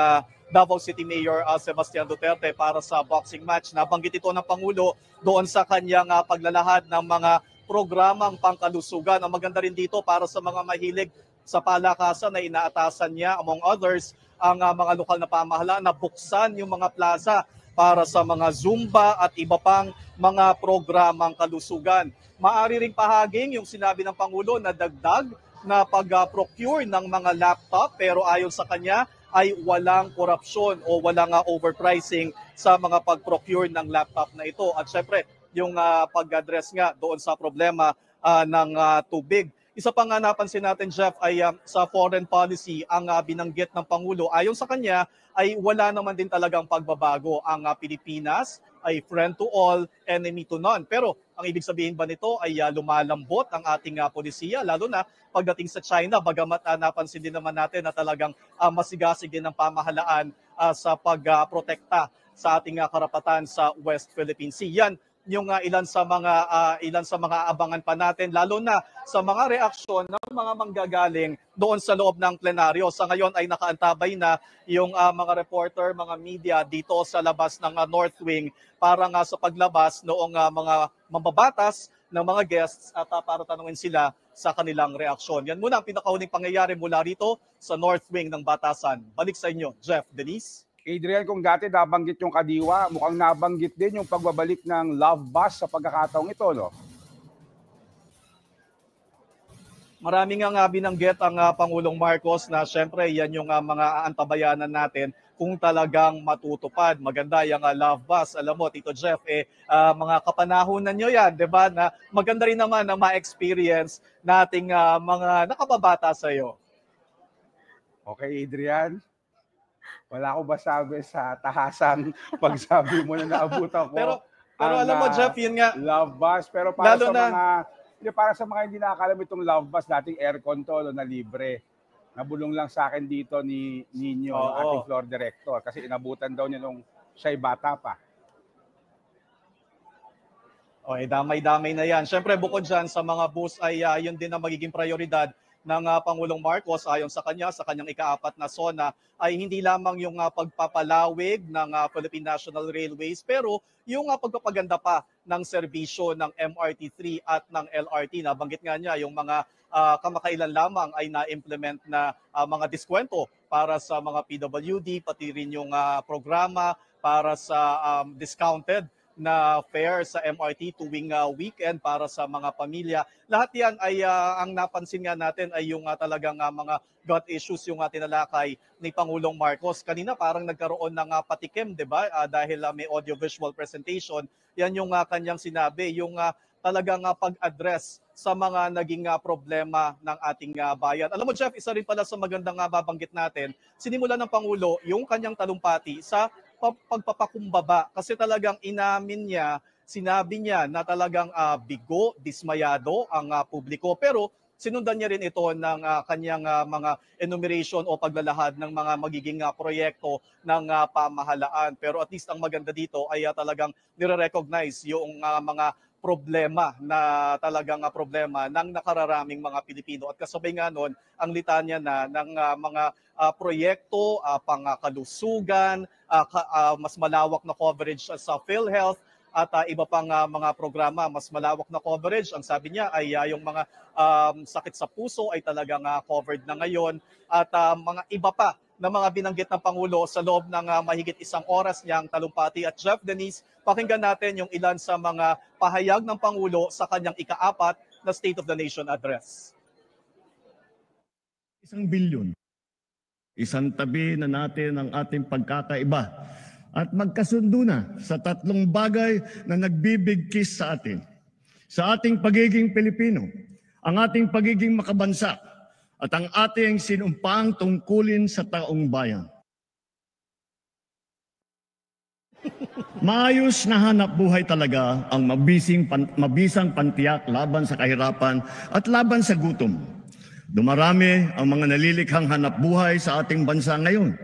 Davao City Mayor Sebastian Duterte para sa boxing match. Nabanggit ito ng Pangulo doon sa kanyang paglalahad ng mga programang pangkalusugan. Ang maganda rin dito para sa mga mahilig sa palakasan na inaatasan niya, among others, ang mga lokal na pamahalaan na buksan yung mga plaza para sa mga Zumba at iba pang mga programang kalusugan. Maari ring pahaging yung sinabi ng Pangulo na dagdag na pag-procure ng mga laptop, pero ayon sa kanya ay walang korupsyon o walang overpricing sa mga pag-procure ng laptop na ito. At syempre, yung pag-address nga doon sa problema ng tubig. Isa pa nga napansin natin, Jeff, ay sa foreign policy ang binanggit ng Pangulo. Ayon sa kanya ay wala naman din talagang pagbabago. Ang Pilipinas ay friend to all, enemy to none. Pero ang ibig sabihin ba nito ay lumalambot ang ating polisiya, lalo na pagdating sa China, bagamat napansin din naman natin na talagang masigasig din ang pamahalaan sa pagprotekta sa ating karapatan sa West Philippine Sea. Yan yung ilan sa mga abangan pa natin, lalo na sa mga reaksyon ng mga manggagaling doon sa loob ng plenaryo. Sa ngayon ay nakaantabay na yung mga reporter, mga media dito sa labas ng North Wing para nga sa paglabas noong mga mambabatas ng mga guests at para tanungin sila sa kanilang reaksyon. Yan muna ang pinakahuling pangyayari mula rito sa North Wing ng Batasan. Balik sa inyo, Jeff, Denise. Adrian, kung dati nabanggit yung Kadiwa, mukhang nabanggit din yung pagbabalik ng Love Bus sa pagkakataong ito, no? Maraming nga binanggit ang Pangulong Marcos na syempre yan yung mga aantabayanan natin kung talagang matutupad. Maganda yung Love Bus. Alam mo, Tito Jeff, mga kapanahunan nyo yan, di ba? Na maganda rin naman na ma-experience nating mga nakababata sa'yo. Okay, Adrian. Wala ko masabi sa tahasang pagsabi mo na naabutan ko. Pero alam mo, Jeff, yun nga. Love Bus. Pero para sa mga hindi nakakalam itong Love Bus, dating aircon to na libre. Nabulong lang sa akin dito ni Nino, ating floor director, kasi inabutan daw niya nung siya'y bata pa. Damay-damay na yan. Siyempre, bukod dyan sa mga bus ay yun din ang magiging prioridad ng Pangulong Marcos. Ayon sa kanyang ika-4 na SONA ay hindi lamang yung pagpapalawig ng Philippine National Railways, pero yung pagpapaganda pa ng serbisyo ng MRT3 at ng LRT. Nabanggit nga niya yung mga kamakailan lamang ay na-implement na mga diskwento para sa mga PWD, pati rin yung programa para sa discounted na fare sa MRT tuwing weekend para sa mga pamilya. Lahat yan ay ang napansin nga natin ay yung talagang mga gut issues yung tinalakay ni Pangulong Marcos. Kanina parang nagkaroon ng patikim, di ba? Dahil may audiovisual presentation. Yan yung kanyang sinabi, yung talagang pag-address sa mga naging problema ng ating bayan. Alam mo, Jeff, isa rin pala sa magandang babanggit natin, sinimula ng Pangulo yung kanyang talumpati sa pagpapakumbaba, kasi talagang inamin niya, sinabi niya na talagang bigo, dismayado ang publiko, pero sinundan niya rin ito ng kanyang mga enumeration o paglalahad ng mga magiging proyekto ng pamahalaan. Pero at least ang maganda dito ay talagang nire-recognize yung mga problema na talagang problema ng nakararaming mga Pilipino. At kasabay nga nun, ang litanya na ng mga proyekto, pangkalusugan, mas malawak na coverage sa PhilHealth, at iba pang mga programa, mas malawak na coverage. Ang sabi niya ay yung mga sakit sa puso ay talagang covered na ngayon, at mga iba pa na mga binanggit ng Pangulo sa loob ng mahigit 1 oras niyang talumpati. At Jeff, Denise, pakinggan natin yung ilan sa mga pahayag ng Pangulo sa kanyang ika-4 na State of the Nation Address. 1 bilyon. Isang tabi na natin ang ating pagkakaiba at magkasundo na sa 3 bagay na nagbibigkis sa atin. Sa ating pagiging Pilipino, ang ating pagiging makabansa, at ang ating sinumpang tungkulin sa taong bayan. Maayos na hanap buhay talaga ang mabisang pantiyak laban sa kahirapan at laban sa gutom. Dumarami ang mga nalilikhang hanap buhay sa ating bansa ngayon.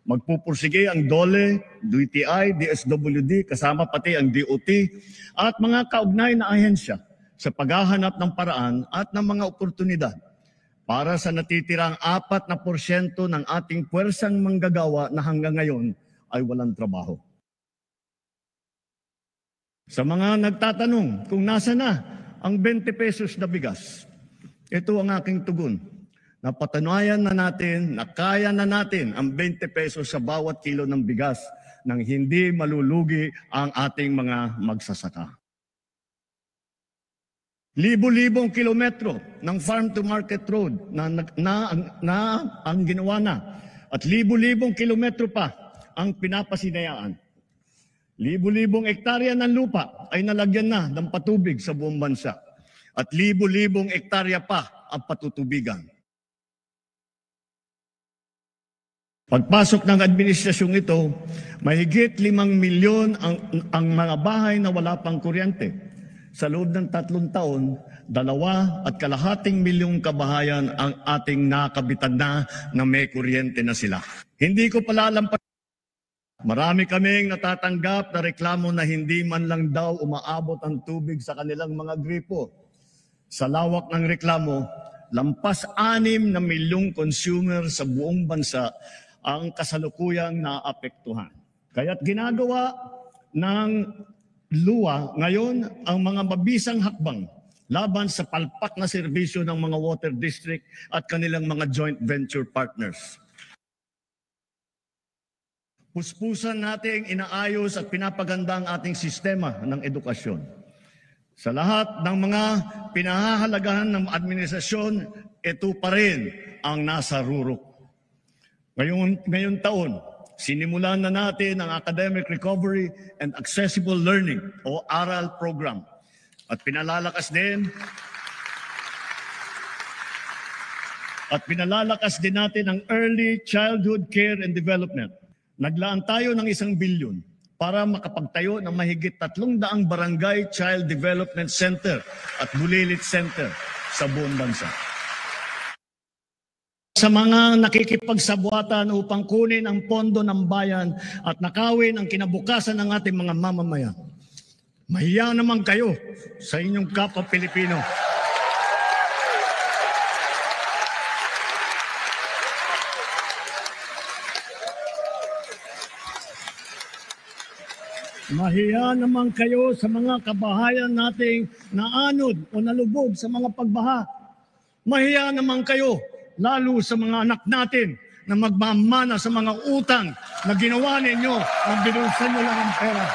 Magpupursige ang DOLE, DTI, DSWD, kasama pati ang DOT at mga kaugnay na ahensya sa paghahanap ng paraan at ng mga oportunidad para sa natitirang 4% ng ating puwersang manggagawa na hanggang ngayon ay walang trabaho. Sa mga nagtatanong kung nasa na ang 20 pesos na bigas, ito ang aking tugon. Napatunayan na natin na kaya na natin ang 20 pesos sa bawat kilo ng bigas nang hindi malulugi ang ating mga magsasaka. Libo-libong kilometro ng farm-to-market road na ang ginawa na. At libo-libong kilometro pa ang pinapasinayaan. Libo-libong ektarya ng lupa ay nalagyan na ng patubig sa buong bansa. At libo-libong ektarya pa ang patutubigan. Pagpasok ng administrasyong ito, mahigit 5 milyon ang mga bahay na wala pang kuryente. Sa loob ng 3 taon, 2.5 milyong kabahayan ang ating nakabitan na may kuryente na sila. Hindi ko palalampas. Marami kaming natatanggap na reklamo na hindi man lang daw umaabot ang tubig sa kanilang mga gripo. Sa lawak ng reklamo, lampas 6 na milyong consumer sa buong bansa ang kasalukuyang naapektuhan. Kaya't ginagawa ng luwa ngayon ang mga mabisang hakbang laban sa palpak na serbisyo ng mga water district at kanilang mga joint venture partners. Puspusan nating inaayos at pinapaganda ang ating sistema ng edukasyon. Sa lahat ng mga pinahahalagahan ng administrasyon, ito pa rin ang nasa rurok. Ngayong taon, sinimulan na natin ang Academic Recovery and Accessible Learning o ARAL program. At pinalalakas din natin ang Early Childhood Care and Development. Naglaan tayo ng 1 bilyon para makapagtayo ng mahigit 300 barangay child development center at bulilit center sa buong bansa. Sa mga nakikipagsabuatan upang kunin ang pondo ng bayan at nakawin ang kinabukasan ng ating mga mamamayan. Mahiya naman kayo sa inyong kapwa Pilipino. Mahiya naman kayo sa mga kabahayan nating naanod o nalubog sa mga pagbaha. Mahiya naman kayo lalo sa mga anak natin na magmamana sa mga utang na ginawa ninyo nang binulsan nyo lang ang pera.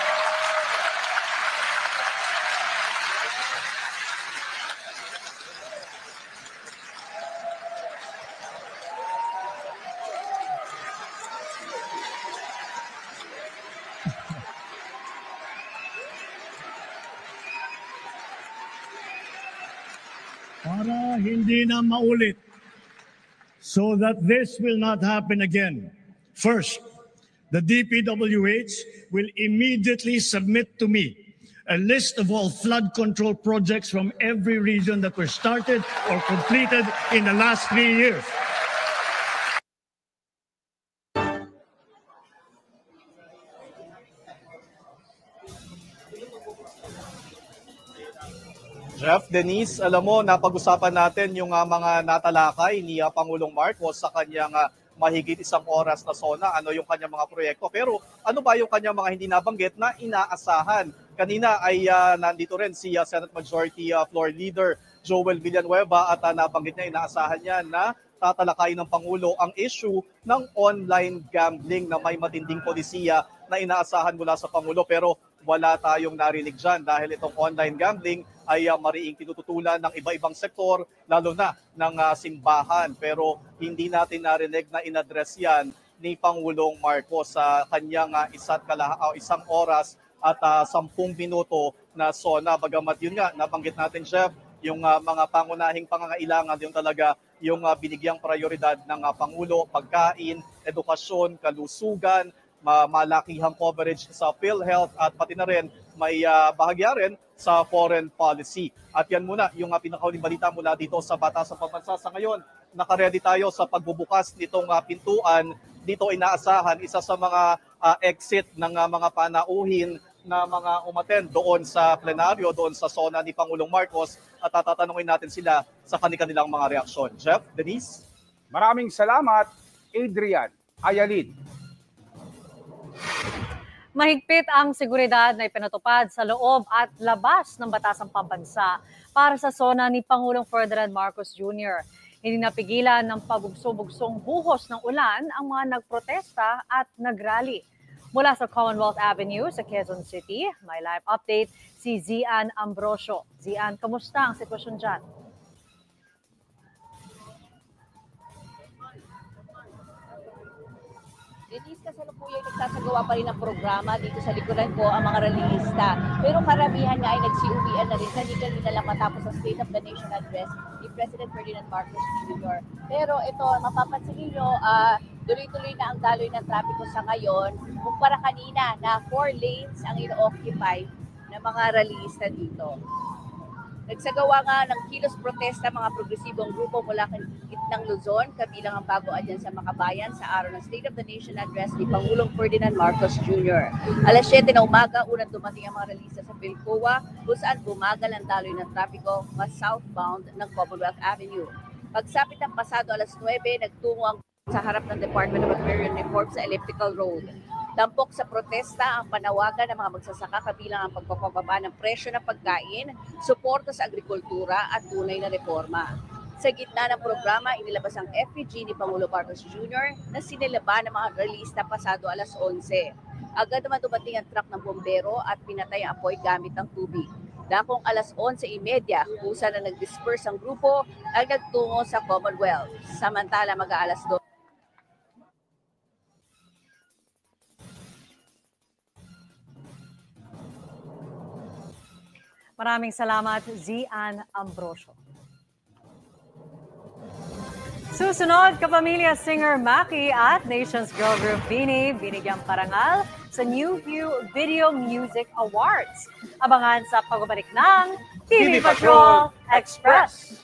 Para hindi na maulit, so that this will not happen again. First, the DPWH will immediately submit to me a list of all flood control projects from every region that were started or completed in the last 3 years. Jeff, Denise, alam mo, napag-usapan natin yung mga natalakay ni Pangulong Marcos sa kanyang mahigit 1 oras na SONA, ano yung kanyang mga proyekto. Pero ano ba yung kanyang mga hindi nabanggit na inaasahan? Kanina ay nandito rin si Senate Majority Floor Leader Joel Villanueva at nabanggit niya, inaasahan niya na tatalakayin ng Pangulo ang issue ng online gambling na may matinding polisiya na inaasahan mula sa Pangulo. Pero wala tayong narinig dyan dahil itong online gambling ay mariing tinututulan ng iba-ibang sektor, lalo na ng simbahan. Pero hindi natin narinig na in-address yan ni Pangulong Marcos sa kanyang 1 oras at 10 minuto na SONA. Bagamat yun nga, nabanggit natin, Jeff, yung mga pangunahing pangangailangan, yung talaga yung binigyang prioridad ng Pangulo, pagkain, edukasyon, kalusugan, malakihang coverage sa PhilHealth at pati na rin may bahagya rin sa foreign policy. At yan muna yung pinakauling balita mula dito sa Batasang Pambansa. Sa ngayon, nakaredy tayo sa pagbubukas nitong pintuan. Dito inaasahan isa sa mga exit ng mga panauhin na mga umattend doon sa plenaryo, doon sa SONA ni Pangulong Marcos, at tatanungin natin sila sa kanilang mga reaksyon. Jeff, Denise? Maraming salamat, Adrian Ayalin. Mahigpit ang seguridad na ipinatupad sa loob at labas ng Batasang Pambansa para sa SONA ni Pangulong Ferdinand Marcos Jr. Hindi napigilan ng pabugso-bugsong buhos ng ulan ang mga nagprotesta at nagrally. Mula sa Commonwealth Avenue sa Quezon City, may live update si Zian Ambrosio. Zian, kamusta ang sitwasyon dyan? Denise, kasalukuyan nagsasagawa pa rin ng programa dito sa likuran ko ang mga rallyista. Pero karamihan nga ay nagsiuwian na rin kanina lang matapos ang State of the Nation Address ni President Ferdinand Marcos Jr. Pero ito, mapapansin niyo, tuloy-tuloy na ang daloy ng trapiko sa ngayon. Kumpara kanina na 4 lanes ang ino-occupy ng mga rallyista dito. Nagsagawa nga ng kilos protesta mga progresibong grupo mula gitnang Luzon, kabilang ang Bago Alyansa Makabayan sa araw ng State of the Nation Address ni Pangulong Ferdinand Marcos Jr. Alas 7 na umaga, unang dumating ang mga rallyista sa Pilcoa, kung saan bumagal ang daloy ng trapiko mas southbound ng Commonwealth Avenue. Pagsapit ng pasado alas 9, nagtungo ang sa harap ng Department of Agrarian Reform sa Elliptical Road. Tampok sa protesta ang panawagan ng mga magsasaka kabilang ang pagpapababa ng presyo ng pagkain, suporta sa agrikultura at tunay na reforma. Sa gitna ng programa, inilabas ang FPG ni Pangulo Marcos Jr. na sinilaba ng mga rallyista pasado alas 11. Agad naman dumating ang truck ng bombero at pinatay ang apoy gamit ng tubig. Dakong alas 11:30, kusa na nag-disperse ang grupo ay nagtungo sa Commonwealth. Samantala mag-aalas 2. Maraming salamat, Zian Ambrosio. Susunod, kapamilya singer Maki at Nations Girl Group Bini binigyang parangal sa New View Video Music Awards. Abangan sa pagbabalik ng TV Patrol Express.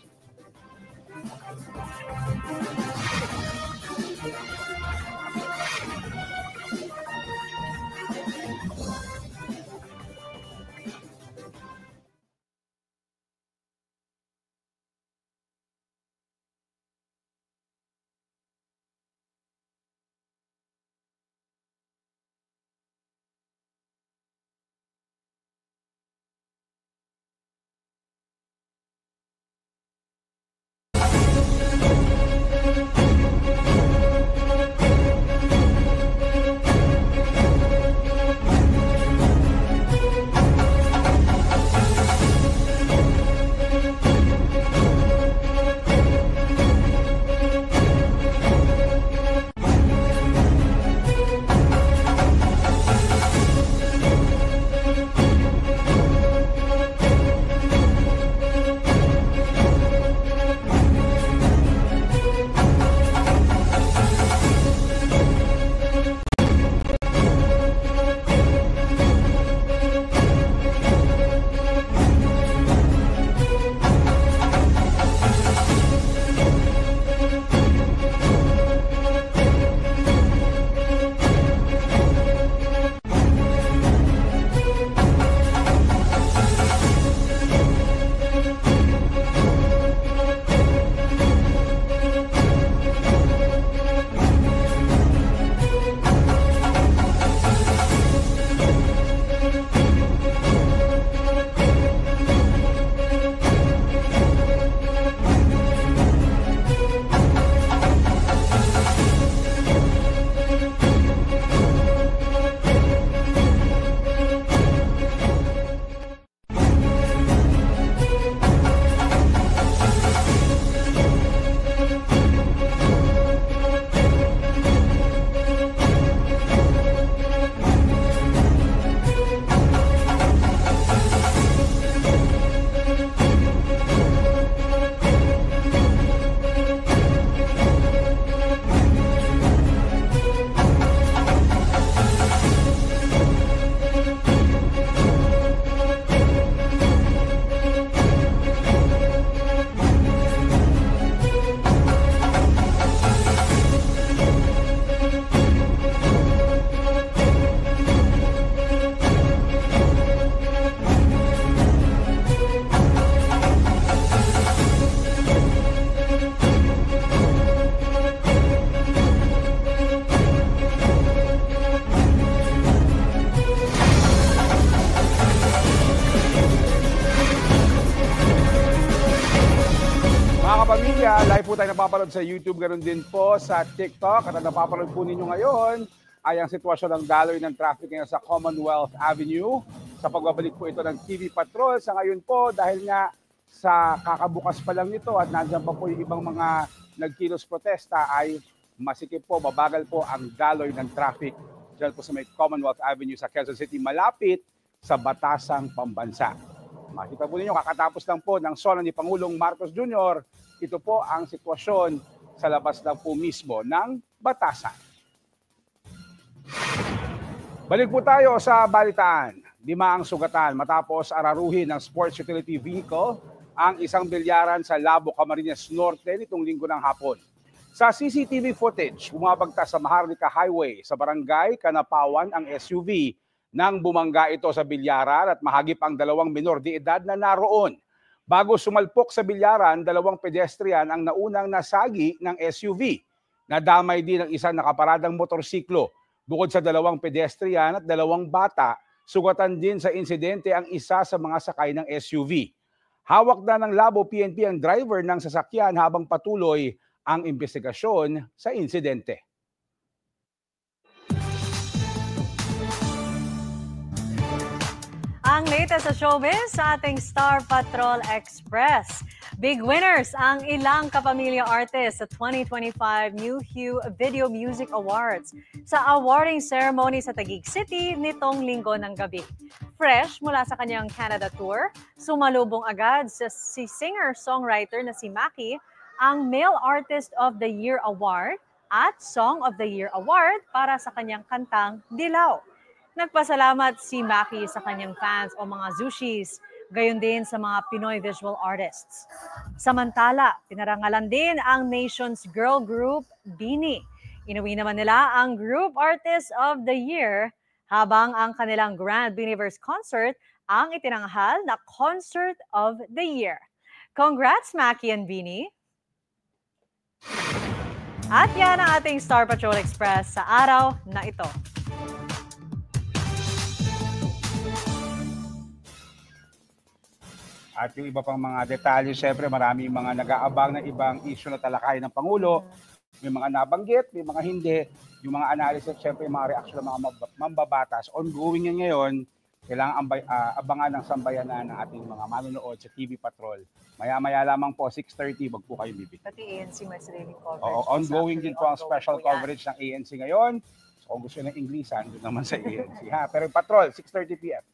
Live po tayo napapanood sa YouTube, ganoon din po sa TikTok. At ang napapanood po ninyo ngayon ay ang sitwasyon ng daloy ng traffic ngayon sa Commonwealth Avenue. Sa pagbabalik po ito ng TV Patrol sa ngayon po dahil nga sa kakabukas pa lang nito at nandiyan pa po yung ibang mga nagkilos protesta ay masikip po, mabagal po ang daloy ng traffic dyan po sa may Commonwealth Avenue sa Quezon City malapit sa Batasang Pambansa. Makita po ninyo, kakatapos lang po ng sona ni Pangulong Marcos Jr. Ito po ang sitwasyon sa labas lang po mismo ng Batasan. Balik po tayo sa balitaan. 5 ang sugatan matapos araruhin ng sports utility vehicle ang isang bilyaran sa Labo, Camarines Norte nitong linggo ng hapon. Sa CCTV footage, bumabagtas sa Maharlika Highway sa barangay Kanapawan ang SUV nang bumangga ito sa bilyaran at mahagip ang 2 minor de edad na naroon. Bago sumalpok sa bilyaran, 2 pedestrian ang naunang nasagi ng SUV. Nadamay din ang isang nakaparadang motorsiklo. Bukod sa 2 pedestrian at 2 bata, sugatan din sa insidente ang isa sa mga sakay ng SUV. Hawak na ng Labo PNP ang driver ng sasakyan habang patuloy ang investigasyon sa insidente. Ang latest sa showbiz sa ating Star Patrol Express. Big winners ang ilang kapamilya artists sa 2025 New Hue Video Music Awards sa awarding ceremony sa Taguig City nitong linggo ng gabi. Fresh mula sa kanyang Canada tour, sumalubong agad si singer-songwriter na si Maki ang Male Artist of the Year Award at Song of the Year Award para sa kanyang kantang Dilaw. Nagpasalamat si Maki sa kanyang fans o mga Zushis, gayon din sa mga Pinoy visual artists. Samantala, pinarangalan din ang nation's girl group, BINI. Inuwi naman nila ang Group Artist of the Year habang ang kanilang Grand Biniverse concert ang itinanghal na Concert of the Year. Congrats, Maki and BINI! At yan ang ating Star Patrol Express sa araw na ito. At yung iba pang mga detalye, syempre maraming mga nag-aabang ng ibang issue na talakayin ng Pangulo. May mga nabanggit, may mga hindi. Yung mga analysis, syempre yung mga reaksyon ng mga mambabatas. Ongoing yan ngayon, kailangan abangan ng sambayanan ng ating mga manonood sa TV Patrol. Maya-maya lamang po, 6:30, wag po kayong bibig. Pati ANC may sariling coverage. Oo, ongoing din po ang special coverage ng ANC ngayon. So kung gusto ng Inglesan, doon naman sa ANC. Pero Patrol, 6:30 p.m.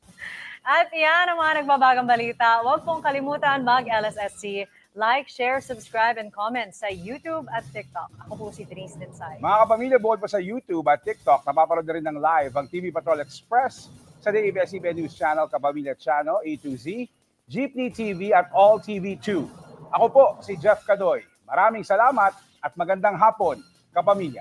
At yan ang mga nagbabagang balita. Huwag pong kalimutan mag-LSSC. Like, share, subscribe, and comment sa YouTube at TikTok. Ako po si Denise Dinsay. Mga kapamilya, bukod pa sa YouTube at TikTok, napapanood na rin ng live ang TV Patrol Express sa ABS-CBN News Channel, Kapamilya Channel, A to Z, Jeepney TV at All TV 2. Ako po, si Jeff Cadoy. Maraming salamat at magandang hapon, kapamilya.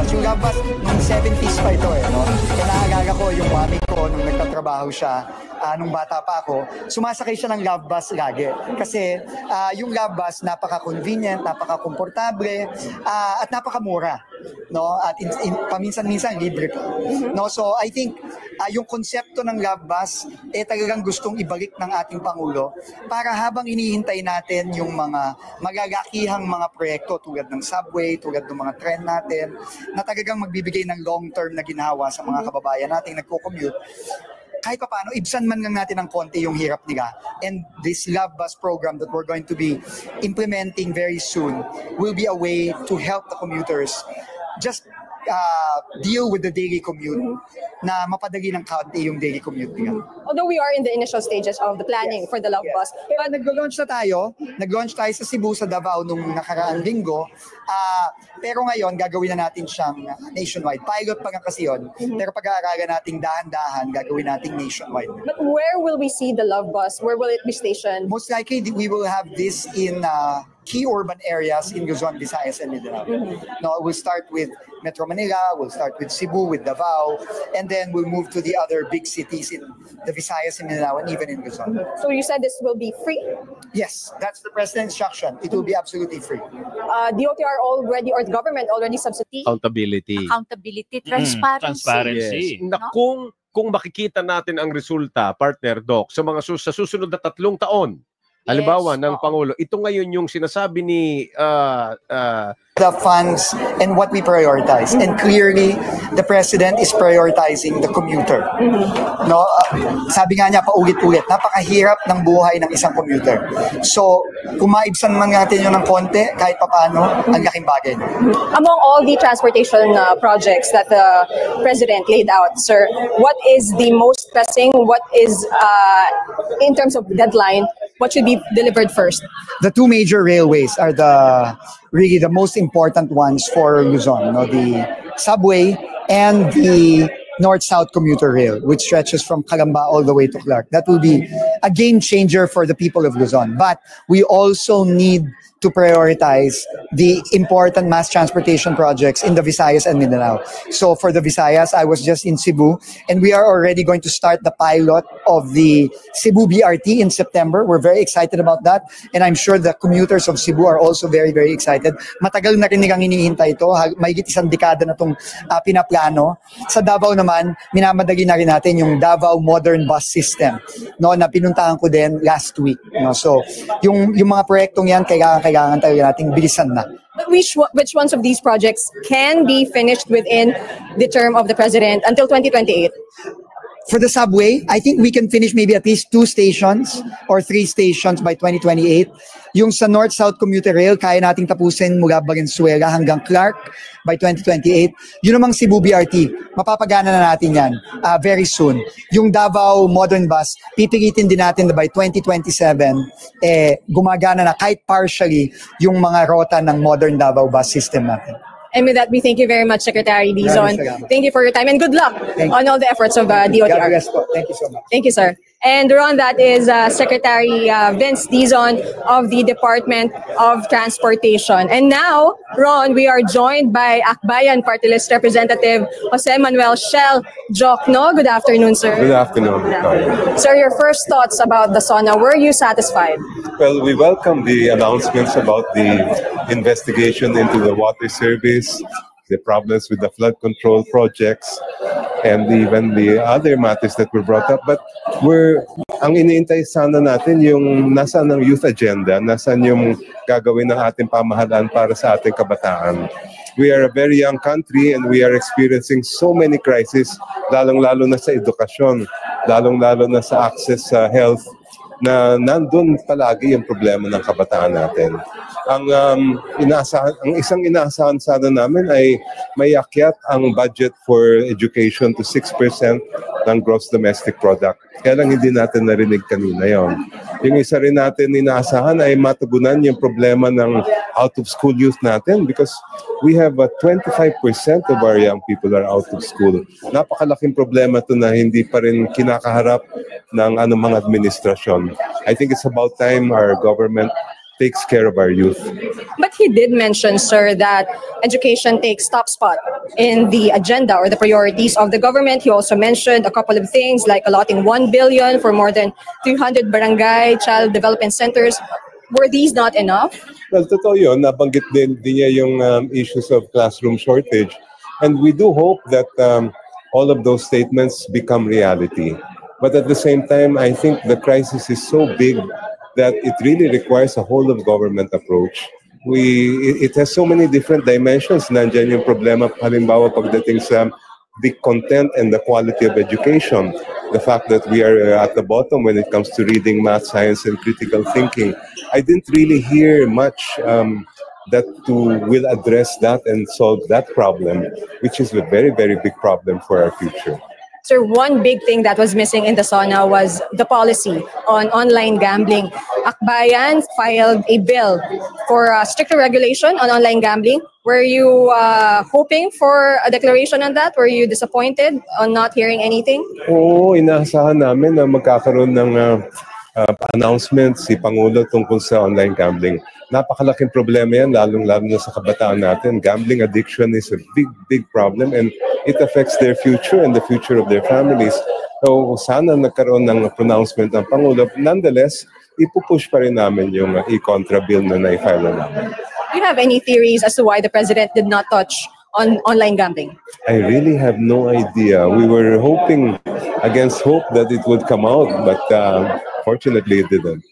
Yung Love Bus, nung 70s pa ito no? Kaya naaalala ko yung mami ko nung nagtatrabaho siya, nung bata pa ako, sumasakay siya ng Love Bus lagi. Kasi yung Love Bus, napaka-convenient, napaka-komportable, at napaka-mura. No? At paminsan-minsan, libre pa. No? So I think, yung konsepto ng Love Bus, talagang gustong ibalik ng ating Pangulo para habang hinihintay natin yung mga malalakihang mga proyekto tulad ng subway, tulad ng mga tren natin, na talagang magbibigay ng long-term na ginhawa sa mga kababayan nating nagko-commute, kahit pa paano, ibsan man lang natin ng konti yung hirap nila. And this Love Bus program that we're going to be implementing very soon will be a way to help the commuters just deal with the daily commute na mapadali ng kaunti yung daily commute nila. Although we are in the initial stages of the planning for the Love Bus. But nag-launch na tayo. Nag-launch tayo sa Cebu, sa Davao nung nakaraang linggo. Pero ngayon, gagawin na natin siyang nationwide. Pilot pa nga kasi yun. Pero pag-aaralan natin dahan-dahan, gagawin natin nationwide. But where will we see the Love Bus? Where will it be stationed? Most likely, we will have this in key urban areas in Luzon, Visayas, and Mindanao. No, we'll start with Metro Manila, we'll start with Cebu, with Davao, and then we'll move to the other big cities in the Visayas and Mindanao, and even in Luzon. So you said this will be free? Yes, that's the president's instruction. It will be absolutely free. DOTR already, or the government already subsidy? Accountability. Transparency. Yes. Na kung makikita natin ang resulta, partner Doc, sa mga sa susunod na 3 taon, halimbawa ng Pangulo, ito ngayon yung sinasabi ni the funds and what we prioritize. And clearly, the president is prioritizing the commuter. No, sabi nga niya paulit-ulit, napakahirap ng buhay ng isang commuter. So, kung maibsan man natin yun ng konti, kahit papaano, ang laking bagay. Among all the transportation projects that the president laid out, sir, what is the most pressing? What is, in terms of deadline, what should be delivered first? The 2 major railways are really the most important ones for Luzon, no? The subway and the North-South commuter rail, which stretches from Calamba all the way to Clark. That will be a game changer for the people of Luzon. But we also need to prioritize the important mass transportation projects in the Visayas and Mindanao. So for the Visayas, I was just in Cebu, and we are already going to start the pilot of the Cebu BRT in September. We're very excited about that, and I'm sure the commuters of Cebu are also very, very excited. Matagal na rin nilang hinihintay ito. Mahigit 1 dekada na itong pinaplano. Sa Davao naman, minamadali na rin natin yung Davao Modern Bus System, no, na pinuntahan ko din last week. No? So yung mga proyektong yan, kailangan talaga nating bilisan na. But which ones of these projects can be finished within the term of the president until 2028? For the subway, I think we can finish maybe at least 2 stations or 3 stations by 2028. Yung sa North-South commuter rail, kaya nating tapusin mula Valenzuela hanggang Clark by 2028. Yun namang Cebu BRT, mapapagana na natin yan very soon. Yung Davao Modern Bus, pipilitin din natin na by 2027, gumagana na kahit partially yung mga rota ng modern Davao bus system natin. And with that, we thank you very much, Secretary Dizon. Thank you for your time and good luck on all the efforts of DOTR. Thank you so much. Thank you, sir. And Ron, that is Secretary Vince Dizon of the Department of Transportation. And now, Ron, we are joined by Akbayan Party List Representative Jose Manuel Shell Jokno. Good afternoon, sir. Good afternoon. Sir, your first thoughts about the SONA. Were you satisfied? Well, we welcome the announcements about the investigation into the water service, the problems with the flood control projects, and even the other matters that were brought up. But ang iniintay sana natin yung nasaan ang youth agenda, nasaan yung gagawin ng ating pamahalaan para sa ating kabataan. We are a very young country and we are experiencing so many crises, lalong-lalo na sa edukasyon, lalong-lalo na sa access sa health, na nandun palagi yung problema ng kabataan natin. Ang isang inaasahan sana namin ay may akyat ang budget for education to 6% ng gross domestic product. Kaya lang hindi natin narinig kanina yon. Yung isa rin natin inaasahan ay matugunan yung problema ng out-of-school youth natin because we have 25% of our young people are out of school. Napakalaking problema to na hindi pa rin kinakaharap ng anumang administrasyon. I think it's about time our government takes care of our youth. But he did mention, sir, that education takes top spot in the agenda or the priorities of the government. He also mentioned a couple of things like allotting 1 billion for more than 300 barangay child development centers. Were these not enough? Well, totoo yun. Nabanggit din niya yung issues of classroom shortage. And we do hope that all of those statements become reality. But at the same time, I think the crisis is so big that it really requires a whole of government approach. It has so many different dimensions. Nandiyan yung problema, halimbawa pagdating sa the content and the quality of education. The fact that we are at the bottom when it comes to reading, math, science, and critical thinking. I didn't really hear much that will address that and solve that problem, which is a very, very big problem for our future. Sir, one big thing that was missing in the SONA was the policy on online gambling. Akbayan filed a bill for stricter regulation on online gambling. Were you hoping for a declaration on that? Were you disappointed on not hearing anything? Oo, inaasahan namin na magkakaroon ng announcement si Pangulo tungkol sa online gambling. Napakalaking problema yan, lalong-lalo na sa kabataan natin. Gambling addiction is a big, big problem and it affects their future and the future of their families. So sana nagkaroon ng pronouncement ng Pangulo. Nonetheless, ipupush pa rin namin yung e-contra bill na na-file na namin. Do you have any theories as to why the President did not touch on online gambling? I really have no idea. We were hoping against hope that it would come out, but fortunately it didn't.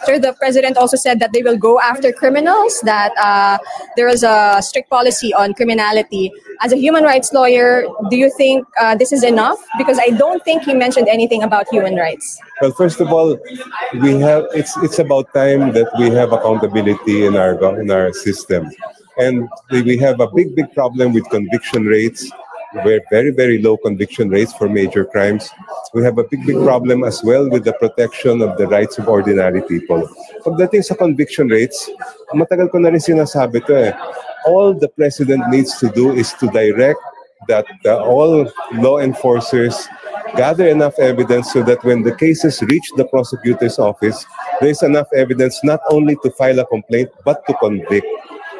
Sir, the President also said that they will go after criminals, that there is a strict policy on criminality. As a human rights lawyer, do you think this is enough? Because I don't think he mentioned anything about human rights. Well, first of all, it's about time that we have accountability in our system. And we have a big problem with conviction rates. We're very, very low conviction rates for major crimes. We have a big problem as well with the protection of the rights of ordinary people. Pagdating sa conviction rates, matagal ko na rin sinasabi to eh. All the President needs to do is to direct that all law enforcers gather enough evidence so that when the cases reach the prosecutor's office, there's enough evidence not only to file a complaint, but to convict.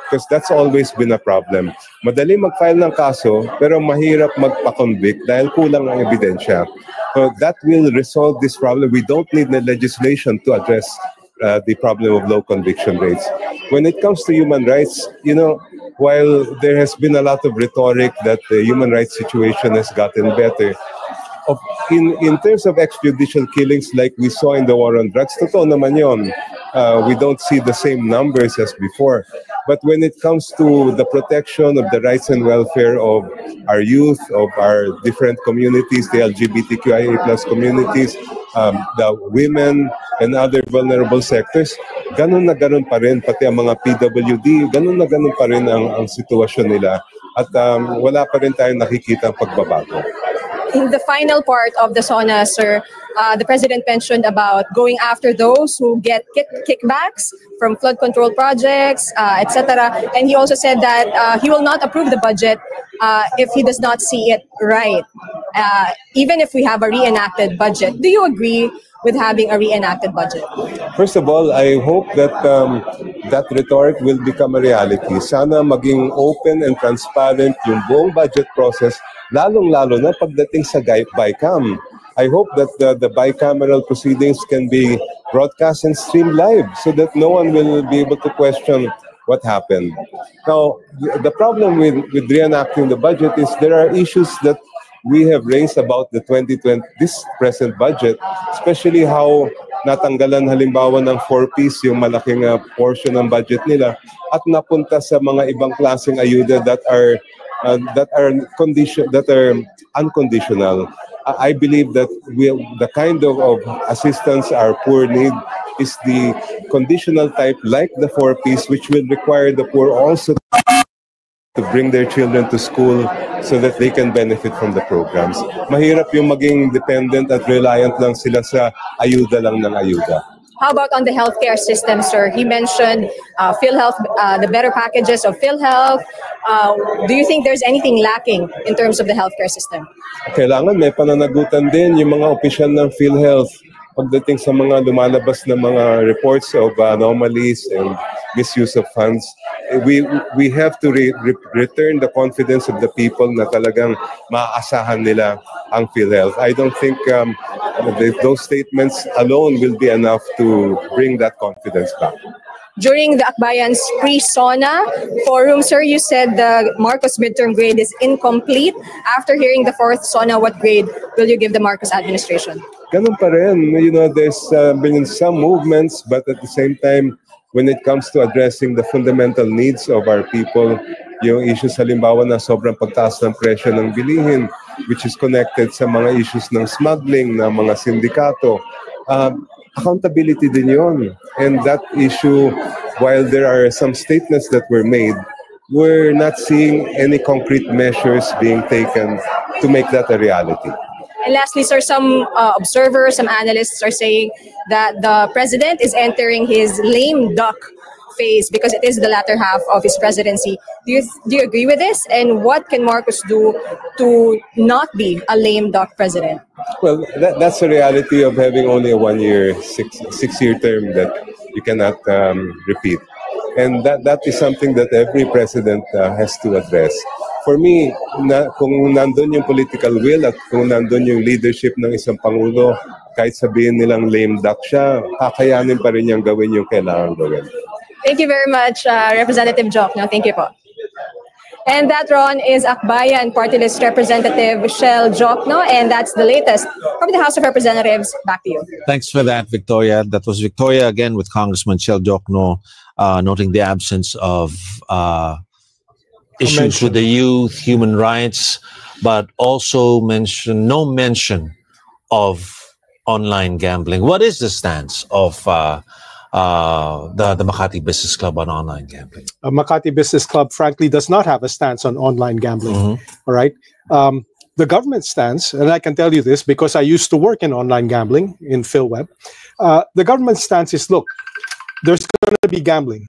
Because that's always been a problem. Madali mag-file ng kaso, pero mahirap magpa-convict dahil kulang ang ebidensya. So that will resolve this problem. We don't need the legislation to address the problem of low conviction rates. When it comes to human rights, while there has been a lot of rhetoric that the human rights situation has gotten better, in terms of extrajudicial killings like we saw in the war on drugs, totoo naman yun. We don't see the same numbers as before. But when it comes to the protection of the rights and welfare of our youth, of our different communities, the LGBTQIA+ communities, the women and other vulnerable sectors, ganun na ganun pa rin, pati ang mga PWD, ganun na ganun pa rin ang sitwasyon nila. At wala pa rin tayong nakikita ang pagbabago. In the final part of the SONA, sir, the President mentioned about going after those who get kickbacks from flood control projects, etc. And he also said that he will not approve the budget if he does not see it right, even if we have a reenacted budget. Do you agree with having a reenacted budget? First of all, I hope that that rhetoric will become a reality. Sana maging open and transparent yung buong budget process, lalong-lalo na pagdating sa BICAM. I hope that the bicameral proceedings can be broadcast and streamed live so that no one will be able to question what happened. Now, the problem with reenacting the budget is there are issues that we have raised about the 2020, this present budget, especially how natanggalan halimbawa ng 4Ps yung malaking portion ng budget nila at napunta sa mga ibang klaseng ayuda that are unconditional. I believe that the kind of assistance our poor need is the conditional type, like the 4Ps, which will require the poor also to bring their children to school so that they can benefit from the programs. Mahirap yung maging dependent at reliant lang sila sa ayuda lang ng ayuda. How about on the healthcare system, sir? He mentioned PhilHealth, the better packages of PhilHealth. Do you think there's anything lacking in terms of the healthcare system? Kailangan may pananagutan din yung mga opisyal ng PhilHealth pagdating sa mga lumalabas na mga reports of anomalies and misuse of funds. We have to return the confidence of the people na talagang maaasahan nila ang PhilHealth. I don't think those statements alone will be enough to bring that confidence back. During the Akbayan's pre-SONA forum, sir, you said the Marcos midterm grade is incomplete. After hearing the fourth SONA, what grade will you give the Marcos administration? Ganun pa rin. There's been some movements, but at the same time, when it comes to addressing the fundamental needs of our people, yung issues halimbawa na sobrang pagtaas ng presyo ng bilihin, which is connected sa mga issues ng smuggling, ng mga sindikato, accountability din yun. And that issue, while there are some statements that were made, we're not seeing any concrete measures being taken to make that a reality. And lastly, sir, some observers, some analysts are saying that the president is entering his lame duck phase because it is the latter half of his presidency. Do you agree with this? And what can Marcos do to not be a lame duck president? Well, that's the reality of having only a 1 year, six-year term that you cannot repeat. And that is something that every president has to address. For me, kung nandun yung political will at kung nandun yung leadership ng isang Pangulo, kahit sabihin nilang lame duck siya, kakayanin pa rin niyang gawin yung kailangan gawin. Thank you very much, Representative Jokno. Thank you po. And that, Ron, is Akbayan Party List Representative Shell Jokno, and that's the latest from the House of Representatives. Back to you. Thanks for that, Victoria. That was Victoria again with Congressman Shell Jokno, noting the absence of issues with the youth, human rights, but also no mention of online gambling. What is the stance of the Makati Business Club on online gambling? Makati Business Club, frankly, does not have a stance on online gambling. All right. The government stance, and I can tell you this because I used to work in online gambling in PhilWeb. The government stance is, look, there's going to be gambling.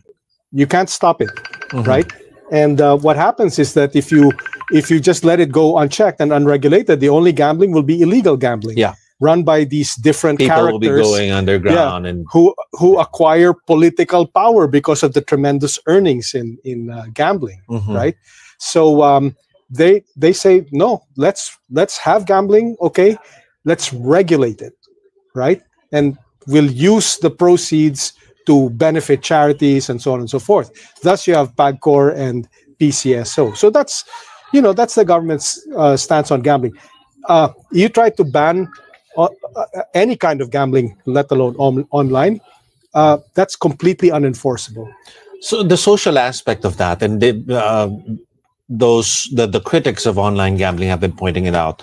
You can't stop it, right? And what happens is that if you just let it go unchecked and unregulated, the only gambling will be illegal gambling. Yeah. Run by these different People characters will be going underground and who acquire political power because of the tremendous earnings in gambling, right? So they say no, let's have gambling, okay? Let's regulate it, right? And we'll use the proceeds to benefit charities and so on and so forth. Thus, you have PAGCOR and PCSO. So that's the government's stance on gambling. You try to ban any kind of gambling, let alone online, that's completely unenforceable. So the social aspect of that, and the critics of online gambling have been pointing it out.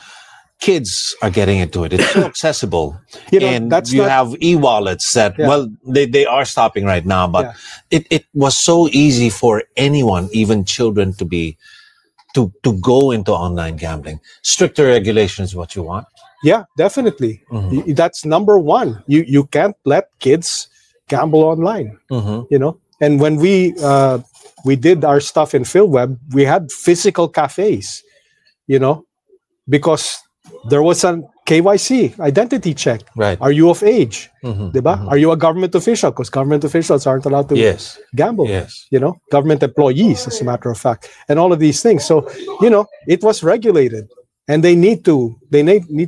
Kids are getting into it. It's so accessible. And you have e-wallets that, well, they are stopping right now, but it was so easy for anyone, even children, to go into online gambling. Stricter regulation is what you want. Yeah, definitely. That's number one. You can't let kids gamble online. And when we did our stuff in PhilWeb, we had physical cafes, because there was a KYC, identity check. Right. Are you of age? Diba? Are you a government official? Because government officials aren't allowed to gamble. Yes. Government employees, as a matter of fact, and all of these things. So, it was regulated, and they need to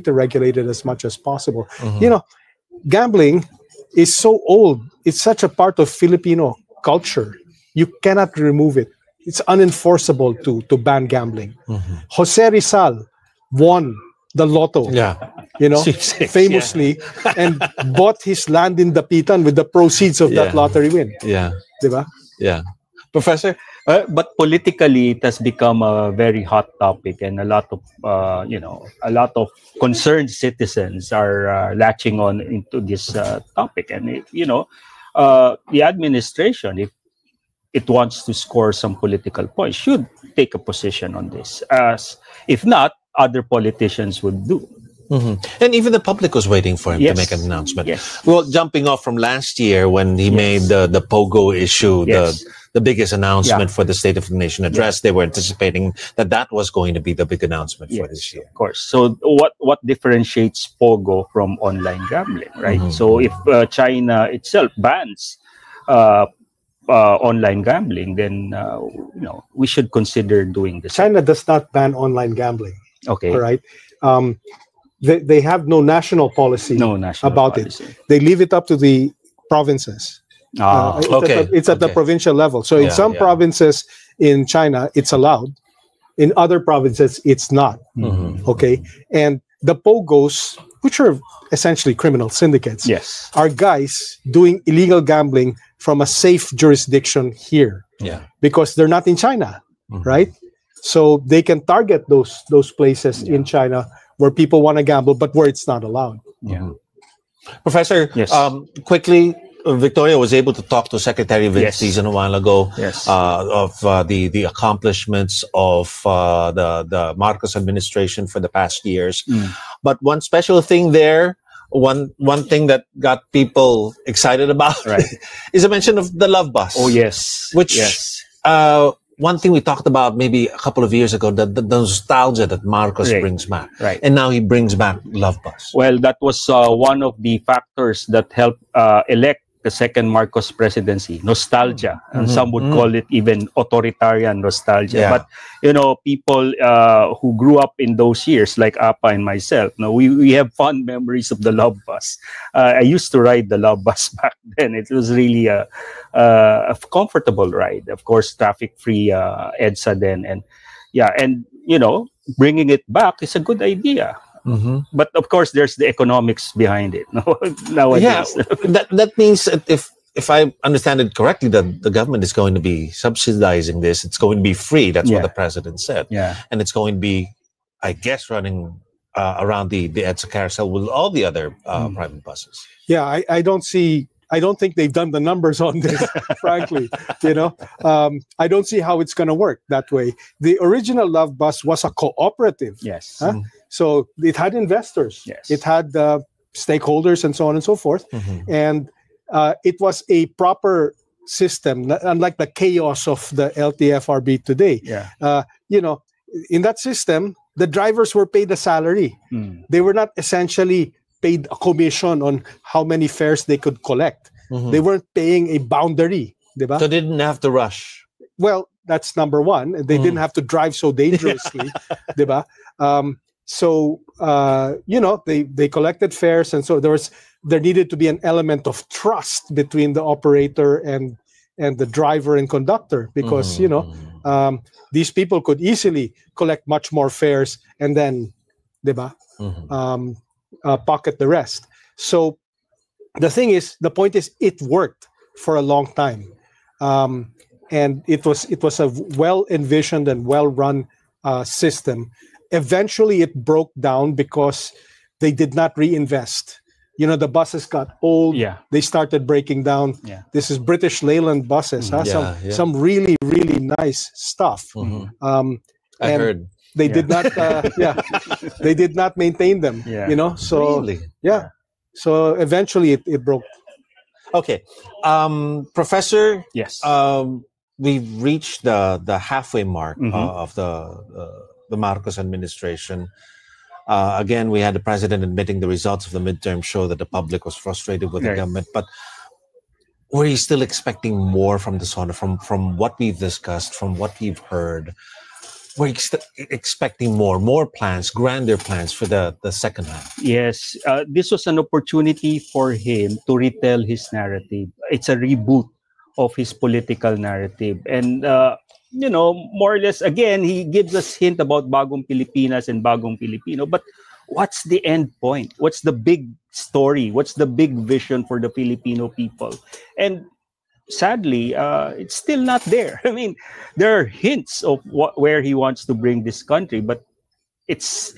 regulate it as much as possible. Gambling is so old. It's such a part of Filipino culture. You cannot remove it. It's unenforceable to ban gambling. Jose Rizal won the lotto, famously, and bought his land in Dapitan with the proceeds of that lottery win. Diba? Yeah. Professor, but politically it has become a very hot topic, and a lot of concerned citizens are latching on into this topic. And the administration, if it wants to score some political points, should take a position on this. As if not, other politicians would do. And even the public was waiting for him to make an announcement. Well, jumping off from last year when he made the POGO issue, the biggest announcement for the State of the Nation address, they were anticipating that was going to be the big announcement for this year. Of course. So what differentiates POGO from online gambling, right? So if China itself bans online gambling, then we should consider doing this. China does not ban online gambling. Okay. All right. They have no national policy about it. They leave it up to the provinces. It's at the provincial level. So in some provinces in China, it's allowed. In other provinces, it's not. Okay. And the POGOs, which are essentially criminal syndicates, are guys doing illegal gambling from a safe jurisdiction here. Because they're not in China, right? So they can target those places in China where people want to gamble, but where it's not allowed. Professor, Yes. Quickly, Victoria was able to talk to Secretary Vince Yes. Dizon a while ago Yes. of the accomplishments of the Marcos administration for the past years. But one special thing there, one thing that got people excited about is a mention of the Love Bus. Oh, yes. Which, Yes. one thing we talked about maybe a couple of years ago, the nostalgia that Marcos Right. brings back. Right. And now he brings back Love Bus. Well, that was one of the factors that helped elect the second Marcos presidency, nostalgia. And some would call it even authoritarian nostalgia. Yeah. But, people who grew up in those years, like Apa and myself, we have fond memories of the Love Bus. I used to ride the Love Bus back then. It was really a comfortable ride. Of course, traffic-free EDSA then. And, bringing it back is a good idea. But of course, there's the economics behind it nowadays. Yeah, that means that if I understand it correctly, that the government is going to be subsidizing this. It's going to be free. That's what the president said. Yeah. And it's going to be, I guess, running around the EDSA carousel with all the other private buses. Yeah, I don't think they've done the numbers on this, frankly. I don't see how it's going to work that way. The original Love Bus was a cooperative. Yes. So it had investors. Yes. It had stakeholders and so on and so forth. And it was a proper system, unlike the chaos of the LTFRB today. Yeah. In that system, the drivers were paid a salary. They were not essentially paid a commission on how many fares they could collect. They weren't paying a boundary. Diba? So they didn't have to rush. Well, that's number one. They didn't have to drive so dangerously. Diba? They collected fares, and so there needed to be an element of trust between the operator and the driver and conductor, because these people could easily collect much more fares and then, diba? Pocket the rest. So the point is, it worked for a long time, and it was a well envisioned and well run system. Eventually, it broke down because they did not reinvest. The buses got old. Yeah. They started breaking down. Yeah. This is British Leyland buses. Some really, really nice stuff. I heard. They did not. They did not maintain them. Yeah. So Really? yeah. So eventually, it broke. Okay, Professor. Yes. We've reached the halfway mark of the Marcos administration. Again, we had the president admitting the results of the midterm show that the public was frustrated with the government. But were you still expecting more from the SONA, from what we've discussed, from what we've heard? Were you expecting more plans, grander plans for the second half? Yes, this was an opportunity for him to retell his narrative. It's a reboot of his political narrative. And, more or less, again, he gives us hint about Bagong Pilipinas and Bagong Pilipino. But what's the end point? What's the big story? What's the big vision for the Filipino people? And sadly, it's still not there. I mean, there are hints of where he wants to bring this country, but it's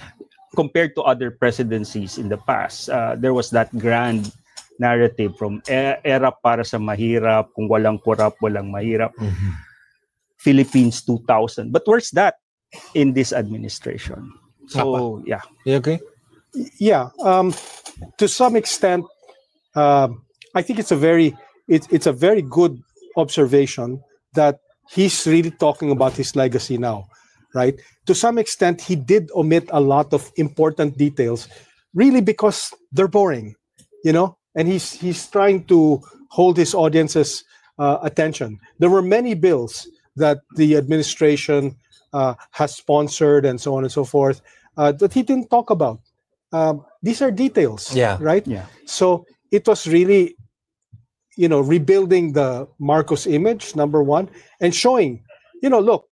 compared to other presidencies in the past. There was that grand narrative from era para sa mahirap, kung walang kurap, walang mahirap. Philippines 2000. But where's that in this administration? So, yeah. You agree? Yeah. To some extent, I think it's a very good observation that he's really talking about his legacy now, right? To some extent, he did omit a lot of important details, really because they're boring, and he's trying to hold his audience's attention. There were many bills that the administration has sponsored and so on and so forth that he didn't talk about. These are details, right? Yeah. So it was really, rebuilding the Marcos image, number one, and showing, look,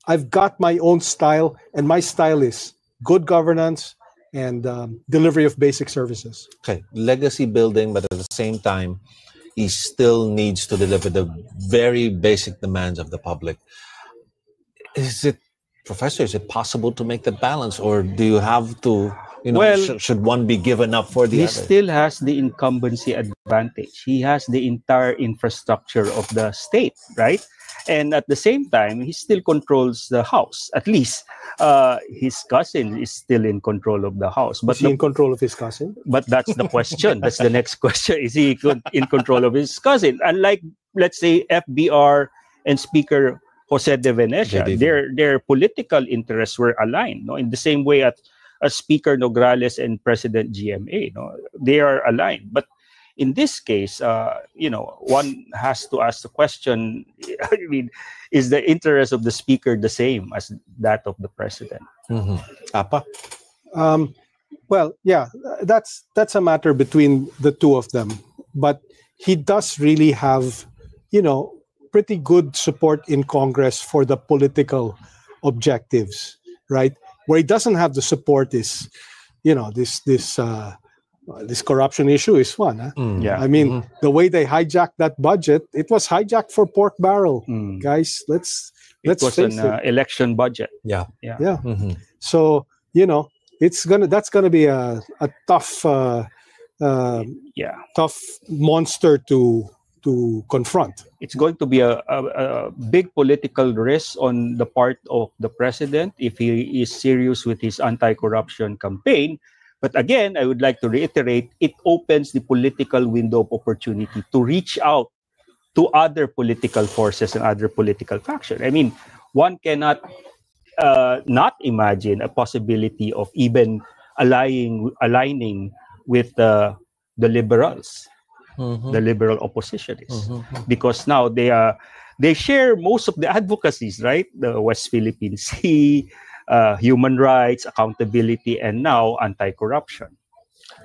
I've got my own style, and my style is good governance and delivery of basic services. Okay, legacy building, but at the same time, he still needs to deliver the very basic demands of the public. Professor, is it possible to make that balance, or do you have to You know, should one be given up for the he other? still has the incumbency advantage. He has the entire infrastructure of the state, right? And at the same time, he still controls the house. At least his cousin is still in control of the house. But is he in control of his cousin? But that's the question. That's the next question. Is he in control of his cousin? Unlike, let's say, FBR and Speaker Jose de Venecia, their political interests were aligned. No? In the same way as Speaker Nograles and President GMA, no? They are aligned. But in this case, one has to ask the question, I mean, is the interest of the speaker the same as that of the president? Apa? Well, yeah, that's a matter between the two of them. But he does really have, pretty good support in Congress for the political objectives, right? Where he doesn't have the support is, this corruption issue is one. Huh? Yeah. I mean, the way they hijacked that budget, it was hijacked for pork barrel, guys. Let's it was face an election budget. Yeah. Yeah. So that's gonna be a tough, tough monster to confront. It's going to be a big political risk on the part of the president if he is serious with his anti-corruption campaign. But again, I would like to reiterate, it opens the political window of opportunity to reach out to other political forces and other political factions. I mean, one cannot not imagine a possibility of even aligning with the liberals, the liberal oppositionists, because now they share most of the advocacies, right? The West Philippine Sea, human rights, accountability, and now anti-corruption.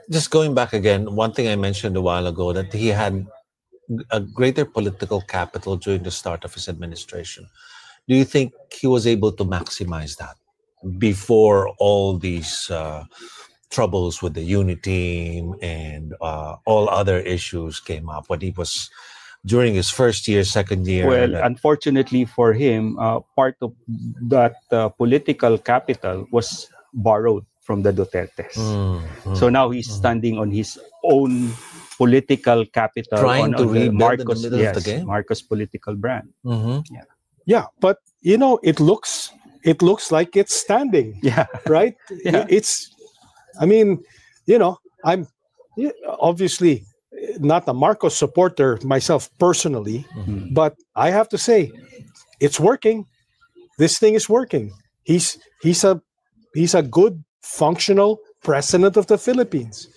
Just going back again, one thing I mentioned a while ago, that he had a greater political capital during the start of his administration. Do you think he was able to maximize that before all these troubles with the unity team and all other issues came up when he was during his first year, second year? Well, unfortunately for him, part of that political capital was borrowed from the Dutertes. So now he's standing on his own political capital, trying to rebuild Marcos, in the middle of the game. Marcos political brand. Yeah, but it looks like it's standing. Yeah, right. Yeah. I'm obviously not a Marcos supporter myself personally, but I have to say, it's working. This thing is working. He's a good, functional president of the Philippines.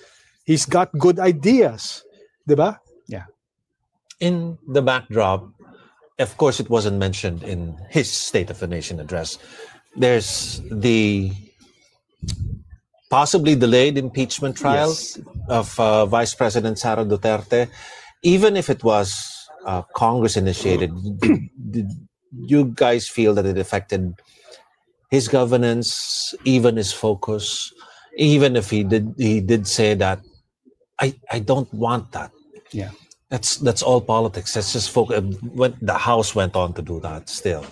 He's got good ideas, diba? Yeah. In the backdrop, of course, it wasn't mentioned in his State of the Nation address. There's the possibly delayed impeachment trial of Vice President Sara Duterte. Even if it was Congress initiated, did you guys feel that it affected his governance, even his focus? Even if he did say that, I don't want that. Yeah. That's all politics. That's just focus. When the House went on to do that still.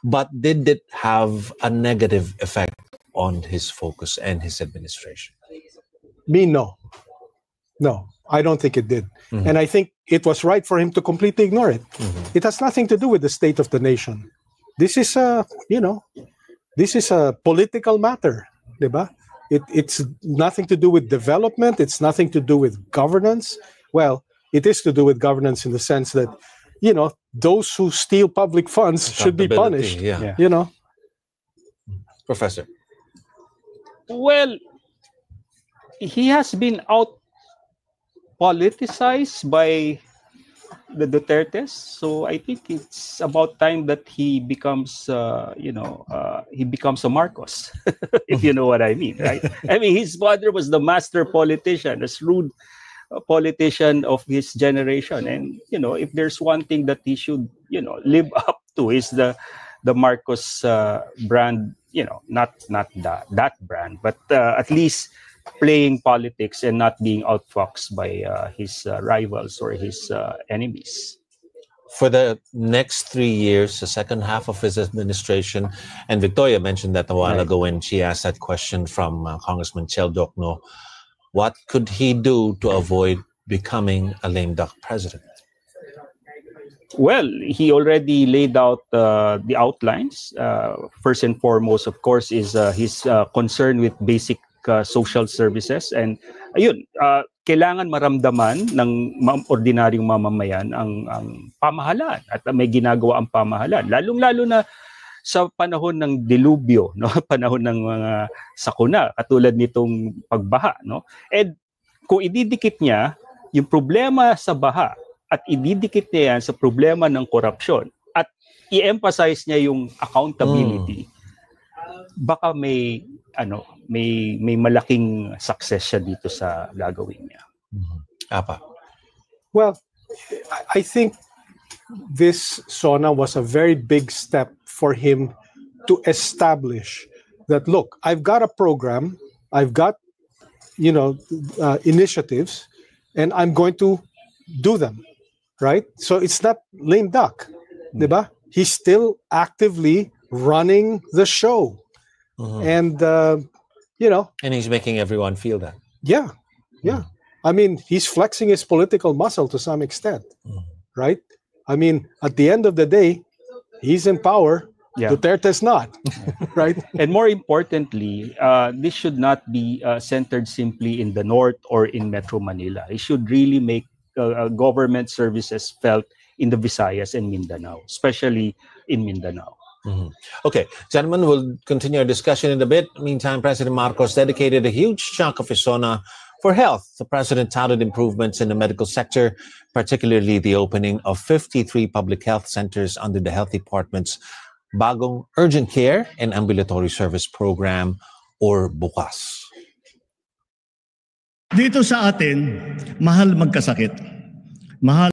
But did it have a negative effect on his focus and his administration? No, I don't think it did. And I think it was right for him to completely ignore it. It has nothing to do with the state of the nation. This is a political matter, diba? It's nothing to do with development. It's nothing to do with governance. Well, it is to do with governance in the sense that, those who steal public funds should be punished. Professor. Well, he has been out politicized by the Dutertes, so I think it's about time that he becomes, he becomes a Marcos, if you know what I mean, right? I mean, his father was the master politician, a shrewd politician of his generation, and if there's one thing that he should, live up to is the Marcos brand. Not that brand, but at least playing politics and not being outfoxed by his rivals or his enemies. for the next 3 years, the second half of his administration, and Victoria mentioned that a while ago when she asked that question from Congressman Chel Dokno, what could he do to avoid becoming a lame duck president? Well, he already laid out the outlines. First and foremost, of course, is his concern with basic social services. And ayun, kailangan maramdaman ng ordinaryong mamamayan ang pamahalaan at may ginagawa ang pamahalaan. Lalong-lalo na sa panahon ng delubyo, no? Panahon ng mga sakuna, katulad nitong pagbaha. No? And kung ididikit niya yung problema sa baha at ididikit niya yan sa problema ng korupsyon at i-emphasize niya yung accountability, baka may malaking success siya dito sa gagawin niya. Apa? Well, I think this, Sona, was a very big step for him to establish that, look, I've got a program, I've got, initiatives, and I'm going to do them, right? So it's not lame duck, diba? He's still actively running the show. And, and he's making everyone feel that. Yeah. I mean, he's flexing his political muscle to some extent, right? I mean, at the end of the day, he's in power. Duterte's not, right? And more importantly, this should not be centered simply in the North or in Metro Manila. It should really make government services felt in the Visayas and Mindanao, especially in Mindanao. Okay, gentlemen, we'll continue our discussion in a bit. Meantime, President Marcos dedicated a huge chunk of his SONA for health. The president touted improvements in the medical sector, particularly the opening of 53 public health centers under the health department's Bagong Urgent Care and Ambulatory Service Program, or BUCAS. Dito sa atin, mahal magkasakit. Mahal